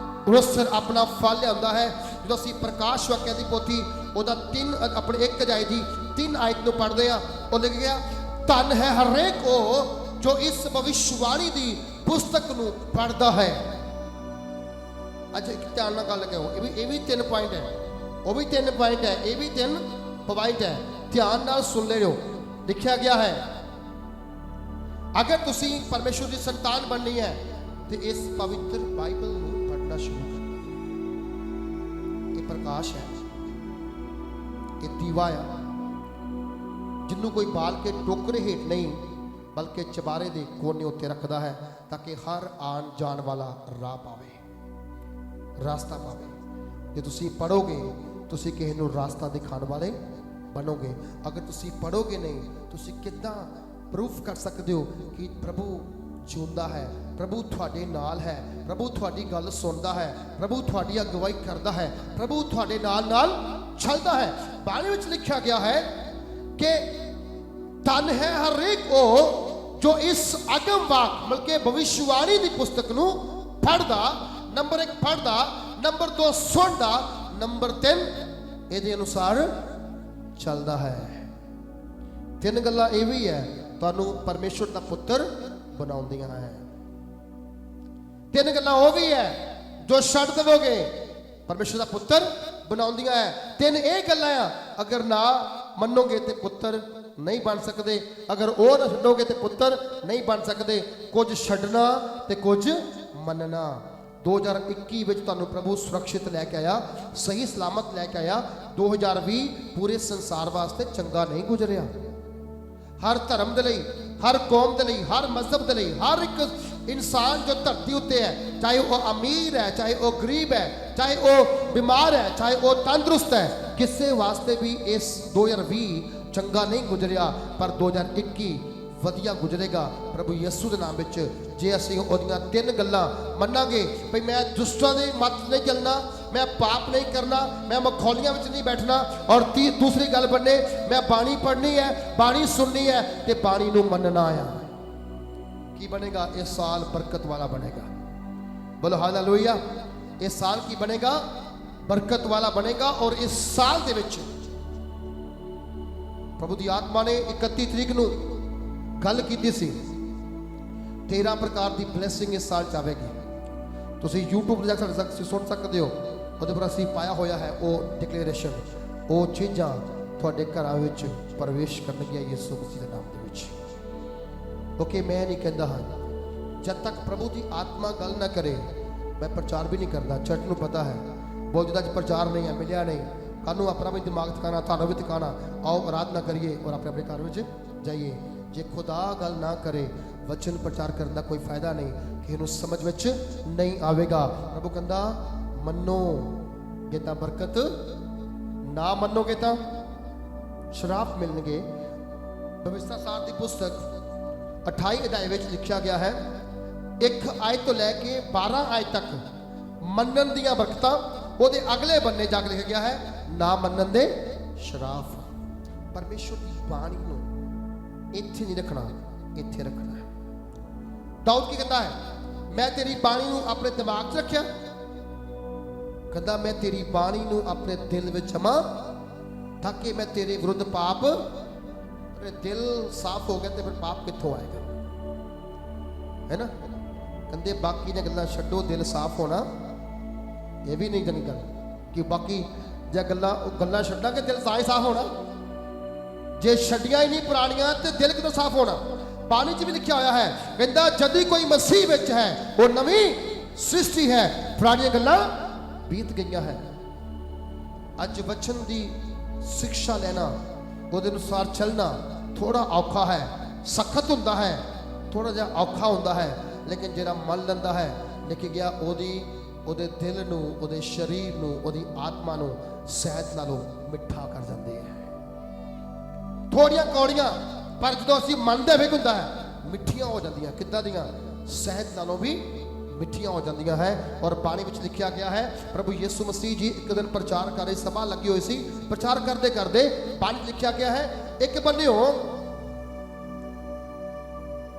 ਉਹ ਸਿਰ ਆਪਣਾ ਫਲ ਲਿਆਉਂਦਾ ਹੈ। ਜਦੋਂ ਅਸੀਂ ਪ੍ਰਕਾਸ਼ ਵਾਕਿਆ ਦੀ ਪੋਥੀ ਉਹਦਾ 3 ਆਪਣੇ 1 ਅਧਿਆਇ ਦੀ 3 ਆਇਤ ਨੂੰ ਪੜ੍ਹਦੇ ਆ, ਉਹ ਲਿਖ ਗਿਆ ਧਨ ਹੈ ਹਰੇਕ ਉਹ ਜੋ ਇਸ ਭਵਿਸ਼ਵਾਣੀ ਦੀ ਪੁਸਤਕ ਨੂੰ ਪੜ੍ਹਦਾ ਹੈ। ਅੱਛਾ ਇੱਕ ਧਿਆਨ ਨਾਲ ਗੱਲ ਕਹੋ, ਇਹ ਵੀ 3 ਪੁਆਇੰਟ ਹੈ, ਉਹ ਵੀ 3 ਪੁਆਇੰਟ ਹੈ, ਇਹ ਵੀ 3 ਪੁਆਇੰਟ ਹੈ। ਧਿਆਨ ਨਾਲ ਸੁਣ ਲਿਓ। ਲਿਖਿਆ ਗਿਆ ਹੈ ਅਗਰ ਤੁਸੀਂ ਪਰਮੇਸ਼ਵਰ ਦੀ ਸੰਤਾਨ ਬਣਨੀ ਹੈ ਤੇ ਇਸ ਪਵਿੱਤਰ ਬਾਈਬਲ ਨੂੰ ਪੜ੍ਹਨਾ ਸ਼ੁਰੂ ਕਰੋ। ਇਹ ਪ੍ਰਕਾਸ਼ ਹੈ, ਇਹ ਦੀਵਾ ਆ ਜਿਹਨੂੰ ਕੋਈ ਬਾਲ ਕੇ ਟੋਕਰੇ ਹੇਠ ਨਹੀਂ ਬਲਕਿ ਚਬਾਰੇ ਦੇ ਕੋਨੇ ਉੱਤੇ ਰੱਖਦਾ ਹੈ ਤਾਂ ਕਿ ਹਰ ਆਉਣ ਜਾਣ ਵਾਲਾ ਰਾਹ ਪਾਵੇ, ਰਾਸਤਾ ਪਾਵੇ। ਜੇ ਤੁਸੀਂ ਪੜੋਗੇ ਤੁਸੀਂ ਕਿਸੇ ਨੂੰ ਰਾਸਤਾ ਦਿਖਾਉਣ ਵਾਲੇ ਬਣੋਗੇ। ਅਗਰ ਤੁਸੀਂ ਪੜੋਗੇ ਨਹੀਂ, ਤੁਸੀਂ ਕਿੱਦਾਂ ਪ੍ਰੂਫ ਕਰ ਸਕਦੇ ਹੋ ਕਿ ਪ੍ਰਭੂ ਜਿਉਂਦਾ ਹੈ, ਪ੍ਰਭੂ ਤੁਹਾਡੇ ਨਾਲ ਹੈ, ਪ੍ਰਭੂ ਤੁਹਾਡੀ ਗੱਲ ਸੁਣਦਾ ਹੈ, ਪ੍ਰਭੂ ਤੁਹਾਡੀ ਅਗਵਾਈ ਕਰਦਾ ਹੈ, ਪ੍ਰਭੂ ਤੁਹਾਡੇ ਨਾਲ ਨਾਲ ਚੱਲਦਾ ਹੈ। ਬਾਣੀ ਵਿੱਚ ਲਿਖਿਆ ਗਿਆ ਹੈ ਕਿ ਧਨ ਹੈ ਹਰੇਕ ਉਹ ਜੋ ਇਸ ਅਗਮ ਵਾਕ ਬਲਕਿ ਭਵਿਸ਼ਵਾਣੀ ਦੀ ਪੁਸਤਕ ਨੂੰ ਪੜ੍ਹਦਾ। ਨੰਬਰ 1 ਪੜ੍ਹਦਾ, ਨੰਬਰ 2 ਸੁਣਦਾ, ਨੰਬਰ 3 ਇਹਦੇ ਅਨੁਸਾਰ ਚੱਲਦਾ ਹੈ। 3 ਗੱਲਾਂ ਇਹ ਵੀ ਹੈ ਤੁਹਾਨੂੰ ਪਰਮੇਸ਼ਵਰ ਦਾ ਪੁੱਤਰ ਬਣਾਉਂਦੀਆਂ ਹੈ। 3 ਗੱਲਾਂ ਉਹ ਵੀ ਹੈ ਜੋ ਛੱਡ ਦੇਵੋਗੇ ਪਰਮੇਸ਼ਵਰ ਦਾ ਪੁੱਤਰ ਬਣਾਉਂਦੀਆਂ ਹੈ। 3 ਇਹ ਗੱਲਾਂ ਆ ਅਗਰ ਨਾ ਮੰਨੋਗੇ ਤੇ ਪੁੱਤਰ ਨਹੀਂ ਬਣ ਸਕਦੇ, ਅਗਰ ਉਹ ਨਾ ਛੱਡੋਗੇ ਤੇ ਪੁੱਤਰ ਨਹੀਂ ਬਣ ਸਕਦੇ। ਕੁਝ ਛੱਡਣਾ ਤੇ ਕੁਝ ਮੰਨਣਾ। 2021 ਵਿੱਚ ਤੁਹਾਨੂੰ ਪ੍ਰਭੂ ਸੁਰੱਖਿਅਤ ਲੈ ਕੇ ਆਇਆ, ਸਹੀ ਸਲਾਮਤ ਲੈ ਕੇ ਆਇਆ। 2020 ਪੂਰੇ ਸੰਸਾਰ ਵਾਸਤੇ ਚੰਗਾ ਨਹੀਂ ਗੁਜ਼ਰਿਆ। ਹਰ ਧਰਮ ਦੇ ਲਈ, ਹਰ ਕੌਮ ਦੇ ਲਈ, ਹਰ ਮਜ਼ਹਬ ਦੇ ਲਈ, ਹਰ ਇੱਕ ਇਨਸਾਨ ਜੋ ਧਰਤੀ ਉੱਤੇ ਹੈ, ਚਾਹੇ ਉਹ ਅਮੀਰ ਹੈ, ਚਾਹੇ ਉਹ ਗਰੀਬ ਹੈ, ਚਾਹੇ ਉਹ ਬਿਮਾਰ ਹੈ, ਚਾਹੇ ਉਹ ਤੰਦਰੁਸਤ ਹੈ, ਕਿਸੇ ਵਾਸਤੇ ਵੀ ਇਸ 2020 ਚੰਗਾ ਨਹੀਂ ਗੁਜ਼ਰਿਆ। ਪਰ 2021 ਵਧੀਆ ਗੁਜ਼ਰੇਗਾ ਪ੍ਰਭੂ ਯਿਸੂ ਦੇ ਨਾਮ ਵਿੱਚ, ਜੇ ਅਸੀਂ ਉਹਦੀਆਂ 3 ਗੱਲਾਂ ਮੰਨਾਂਗੇ। ਭਈ ਮੈਂ ਦੁਸ਼ਟਾਂ ਦੇ ਮੱਤ ਨਹੀਂ ਚੱਲਣਾ, ਮੈਂ ਪਾਪ ਨਹੀਂ ਕਰਨਾ, ਮੈਂ ਮਖੌਲੀਆਂ ਵਿੱਚ ਨਹੀਂ ਬੈਠਣਾ। ਔਰ ਦੂਸਰੀ ਗੱਲ ਬਣੇ, ਮੈਂ ਬਾਣੀ ਪੜ੍ਹਨੀ ਹੈ, ਬਾਣੀ ਸੁਣਨੀ ਹੈ ਤੇ ਬਾਣੀ ਨੂੰ ਮੰਨਣਾ ਆ। ਕੀ ਬਣੇਗਾ? ਇਹ ਸਾਲ ਬਰਕਤ ਵਾਲਾ ਬਣੇਗਾ। ਬੋਲੋ ਹਾਲੇਲੂਇਆ। ਇਹ ਸਾਲ ਕੀ ਬਣੇਗਾ? ਬਰਕਤ ਵਾਲਾ ਬਣੇਗਾ। ਔਰ ਇਸ ਸਾਲ ਦੇ ਵਿੱਚ ਪ੍ਰਭੂ ਦੀ ਆਤਮਾ ਨੇ 31 ਤਰੀਕ ਨੂੰ ਗੱਲ ਕੀਤੀ ਸੀ 13 ਪ੍ਰਕਾਰ ਦੀ ਬਲੇਸਿੰਗ ਇਸ ਸਾਲ ਚ ਆਵੇਗੀ। ਤੁਸੀਂ YouTube ਤੇ ਜਾ ਕੇ ਸੁਣ ਸਕਦੇ ਹੋ, ਉਹਦੇ ਪਰ ਅਸੀਂ ਪਾਇਆ ਹੋਇਆ ਹੈ ਉਹ ਡਿਕਲੇਰੇਸ਼ਨ, ਉਹ ਚੀਜ਼ਾਂ ਤੁਹਾਡੇ ਘਰਾਂ ਵਿੱਚ ਪ੍ਰਵੇਸ਼ ਕਰਨਗੀਆਂ ਯਿਸੂ ਮਸੀਹ ਦੇ ਨਾਮ ਦੇ ਵਿੱਚ। ਓਕੇ, ਮੈਂ ਨਹੀਂ ਕਹਿੰਦਾ ਹਾਂ ਜਦ ਤੱਕ ਪ੍ਰਭੂ ਦੀ ਆਤਮਾ ਗੱਲ ਨਾ ਕਰੇ ਮੈਂ ਪ੍ਰਚਾਰ ਵੀ ਨਹੀਂ ਕਰਦਾ। ਚਰਚ ਨੂੰ ਪਤਾ ਹੈ ਬਹੁਤ ਜਿੱਦਾਂ ਅੱਜ ਪ੍ਰਚਾਰ ਨਹੀਂ ਹੈ, ਮਿਲਿਆ ਨਹੀਂ, ਕੱਲ੍ਹ ਨੂੰ ਆਪਣਾ ਵੀ ਦਿਮਾਗ ਟਿਕਾਣਾ, ਤੁਹਾਨੂੰ ਵੀ ਟਿਕਾਣਾ। ਆਓ ਆਰਾਧਨਾ ਕਰੀਏ ਔਰ ਆਪਣੇ ਆਪਣੇ ਘਰ ਵਿੱਚ ਜਾਈਏ। ਜੇ ਖੁਦਾ ਗੱਲ ਨਾ ਕਰੇ ਵਚਨ ਪ੍ਰਚਾਰ ਕਰਨ ਦਾ ਕੋਈ ਫਾਇਦਾ ਨਹੀਂ, ਕਿਸੇ ਨੂੰ ਸਮਝ ਵਿੱਚ ਨਹੀਂ ਆਵੇਗਾ। ਪ੍ਰਭੂ ਕਹਿੰਦਾ ਮੰਨੋਗੇ ਤਾਂ ਬਰਕਤ, ਨਾ ਮੰਨੋਗੇ ਤਾਂ ਸ਼ਰਾਪ ਮਿਲਣਗੇ। ਭਵਿਸ਼ਤਾ ਸਾਰ ਦੀ ਪੁਸਤਕ 28 ਅਧਿਆਇ ਵਿੱਚ ਲਿਖਿਆ ਗਿਆ ਹੈ 1 ਆਇਤ ਤੋਂ ਲੈ ਕੇ 12 ਆਇਤ ਤੱਕ ਮੰਨਣ ਦੀਆਂ ਬਰਕਤਾਂ। ਉਹਦੇ ਅਗਲੇ ਬੰਨੇ ਜਾ ਕੇ ਲਿਖਿਆ ਗਿਆ ਹੈ ਨਾ ਮੰਨਣ ਦੇ ਸ਼ਰਾਪ। ਪਰਮੇਸ਼ਵਰ ਦੀ ਬਾਣੀ ਨੂੰ ਇੱਥੇ ਨਹੀਂ ਰੱਖਣਾ, ਇੱਥੇ ਰੱਖਣਾ ਹੈ। दाऊद की कहता है, मैं तेरी बाणी नूं अपने दिमाग च रखिया, कहता मैं तेरी बाणी नूं अपने दिल विच जमा ताकि मैं तेरे विरुद्ध पाप, अरे दिल साफ हो गया तो फिर पाप कित्थों आएगा, है ना। कहते बाकी ने गल्लां छड्डो, दिल साफ होना ये भी नहीं जानी गल कि बाकी जे गल्लां छड्डांगे दिल तां ही साफ होना, जे छड्डियां ही नहीं पुरानियां तो दिल कितों साफ होना। बाणी च भी लिखा होया है, कहता जदी कोई मसीह विच है वो नवी सृष्टि है, पुरानियां गल्लां बीत गईयां है। अज वचन दी शिक्षा लेना, ਉਹਦੇ अनुसार चलना थोड़ा औखा है, सख्त हुंदा है, थोड़ा जिहा औखा हुंदा है, लेकिन जिहड़ा मन लैंदा है लिख गया ਉਹਦੇ दिल नूं, ਉਹਦੇ शरीर नूं, ਉਹਦੀ आत्मा नूं शहद नालों मिठा कर जाते हैं। थोड़ियां कौड़ियां पर जो असीं मनदे वे हुंदा है मिठियां हो जांदियां, किद्दां दियां, शहद नालों भी मिठियां हो जांदियां है। और बाणी विच लिखिया गया है, प्रभु यीशु मसीह जी एक दिन प्रचार कर रहे, सभा लगी हुई सी, प्रचार करते करते बाणी लिखिया गया है, एक बन्नेओ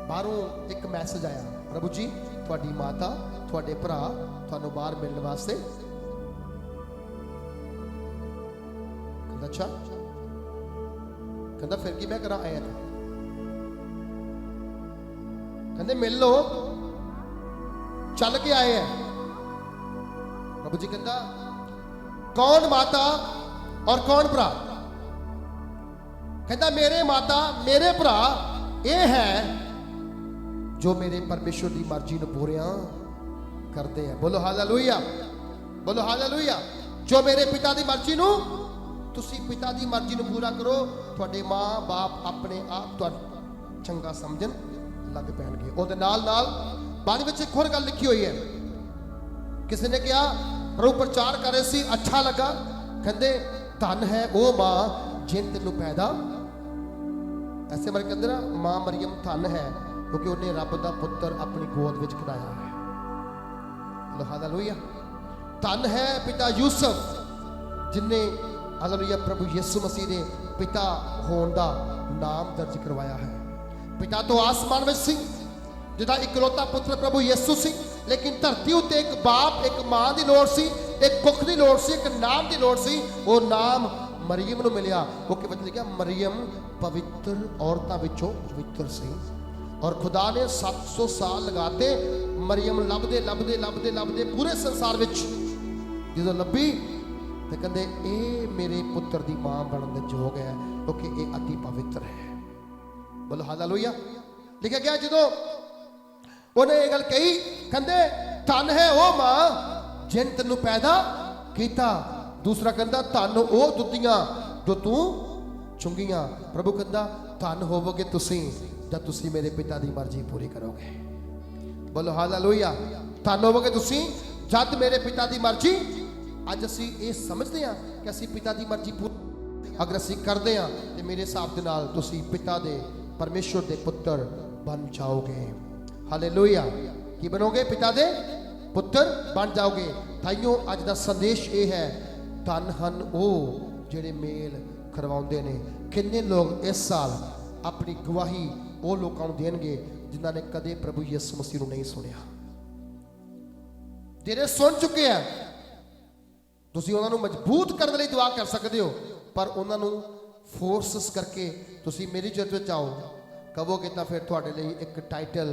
बाहरों एक मैसेज आया, प्रभु जी तुहाडी माता तुहाडे भरा तुहानूं बाहर मिलने वास्ते। कहंदा अच्छा, कहंदा फिर की मैं करा आया था, कहंदे मिल लो, चल के आए हैं। प्रभु जी कहता कौन माता और कौन भरा, कहता मेरे माता मेरे भरा ये है जो मेरे परमेश्वर की मर्जी को पूरिया करते हैं। बोलो हालेलुया, बोलो हालेलुया। जो मेरे पिता की मर्जी नूं, तुसी पिता की मर्जी नूं पूरा करो, तुहाडे मां बाप अपने आप तुहानूं चंगा समझन लग पैणगे। उहदे नाल नाल बाणी विच एक होर गल लिखी हुई है, किसी ने कहा प्रभु प्रचार कर रहे सी, अच्छा लगा, कहंदे धन है वो मां जिन तेनू पैदा, ऐसे बारे कहंदे ना मां मरियम धन है क्योंकि उन्हें रब दा पुत्र अपनी गोद विच खिलाया है। हालेलुया। धन है पिता यूसुफ जिन्हें हालेलुया प्रभु यीशु मसीह ने पिता होने का नाम दर्ज करवाया है। पिता तो आसमान में सी, जिहदा इकलौता पुत्र प्रभु यीशु सी, लेकिन धरती उत्ते एक बाप एक मां की लोड़ सी, एक कुख की लोड़ सी, एक नाम की लोड़ सी, वो नाम मरियम नूं मिलिया। ओके वचन लिखिया मरियम पवित्र औरतां विचों पवित्र सी, और खुदा ने 700 साल लगाते मरियम लभदे लभदे लभदे लभदे पूरे संसार विच जो लभी तो कहते ये मेरे पुत्र की मां बनने दे योग है क्योंकि ये अति पवित्र है। बोलो हालेलुया। लिखा गया जो उन्हें ये गल कही, कहते धन है वो मां जिन तेनू पैदा किया, दूसरा कहता धन वो दुधियां जो तू चुंगियां। प्रभु कहता धन होवोगे तुसी जब तुसी मेरे पिता की मर्जी पूरी करोगे। बोलो हालेलुया। धन होवोगे तुसी जब मेरे पिता की मर्जी। अज असी ये समझते हैं कि असी पिता की मर्जी पूरी अगर असी करते हैं तो मेरे हिसाब के नाल तुसी पिता दे परमेश्वर दे पुत्र बन जाओगे। हालेलुया। की बनोगे? पिता दे पुत्र बन जाओगे। ताइयों अज दा संदेश ये है, धन हन वो जेड़े मेल करवाउंदे ने। किन्ने लोग इस साल अपनी गवाही वो लोगों को देंगे जिन्हों ने कदे प्रभु यीशु मसीह को नहीं सुनिया, जेड़े सुन चुके हैं। तुसी उन्होंने मजबूत करने लिए दुआ कर सकते हो, पर उन्होंने फोर्स करके तुसी मेरी चर्च में आओ कहोगे तो फिर थोड़े लिए एक टाइटल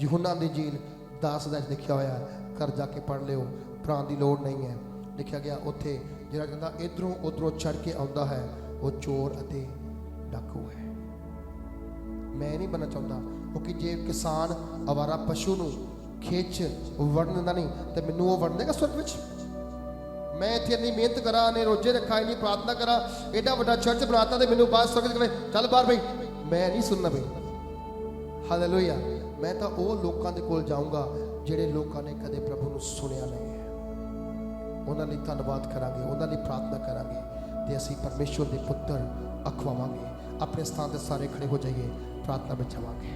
यूहन्ना दी इंजील 10 लिखा होया, घर जाके पढ़ लियो, भरा की लोड़ नहीं है। लिखा गया उत्थे जिहड़ा कहंदा इधरों उधरों चढ़ के आता है वो चोर अते डाकू है। मैं नहीं बनना चाहता, क्योंकि जे किसान आवारा पशु नूं खेच वड़न दिंदा नहीं तो मैनूं वो वड़ देगा स्वर्ग विच। मैं इत्थे इन्नी मेहनत करा, ने रोजे रखा, इन्नी प्रार्थना करा, एडा वड्डा चर्च बनाता तो मैनूं बाहर स्वर्ग कहे चल बाहर भाई, मैं नहीं सुनना भाई। हालेलुया। मैं तो वो लोगों के कोल जाऊँगा जिहड़े लोगों ने कदे प्रभु नूं सुनिया नहीं है। उन्होंने धन्यवाद करांगे, उन्होंने प्रार्थना करांगे तो असीं परमेश्वर के पुत्र अखवावांगे। अपने स्थान से सारे खड़े हो जाइए, प्रार्थना में जावांगे।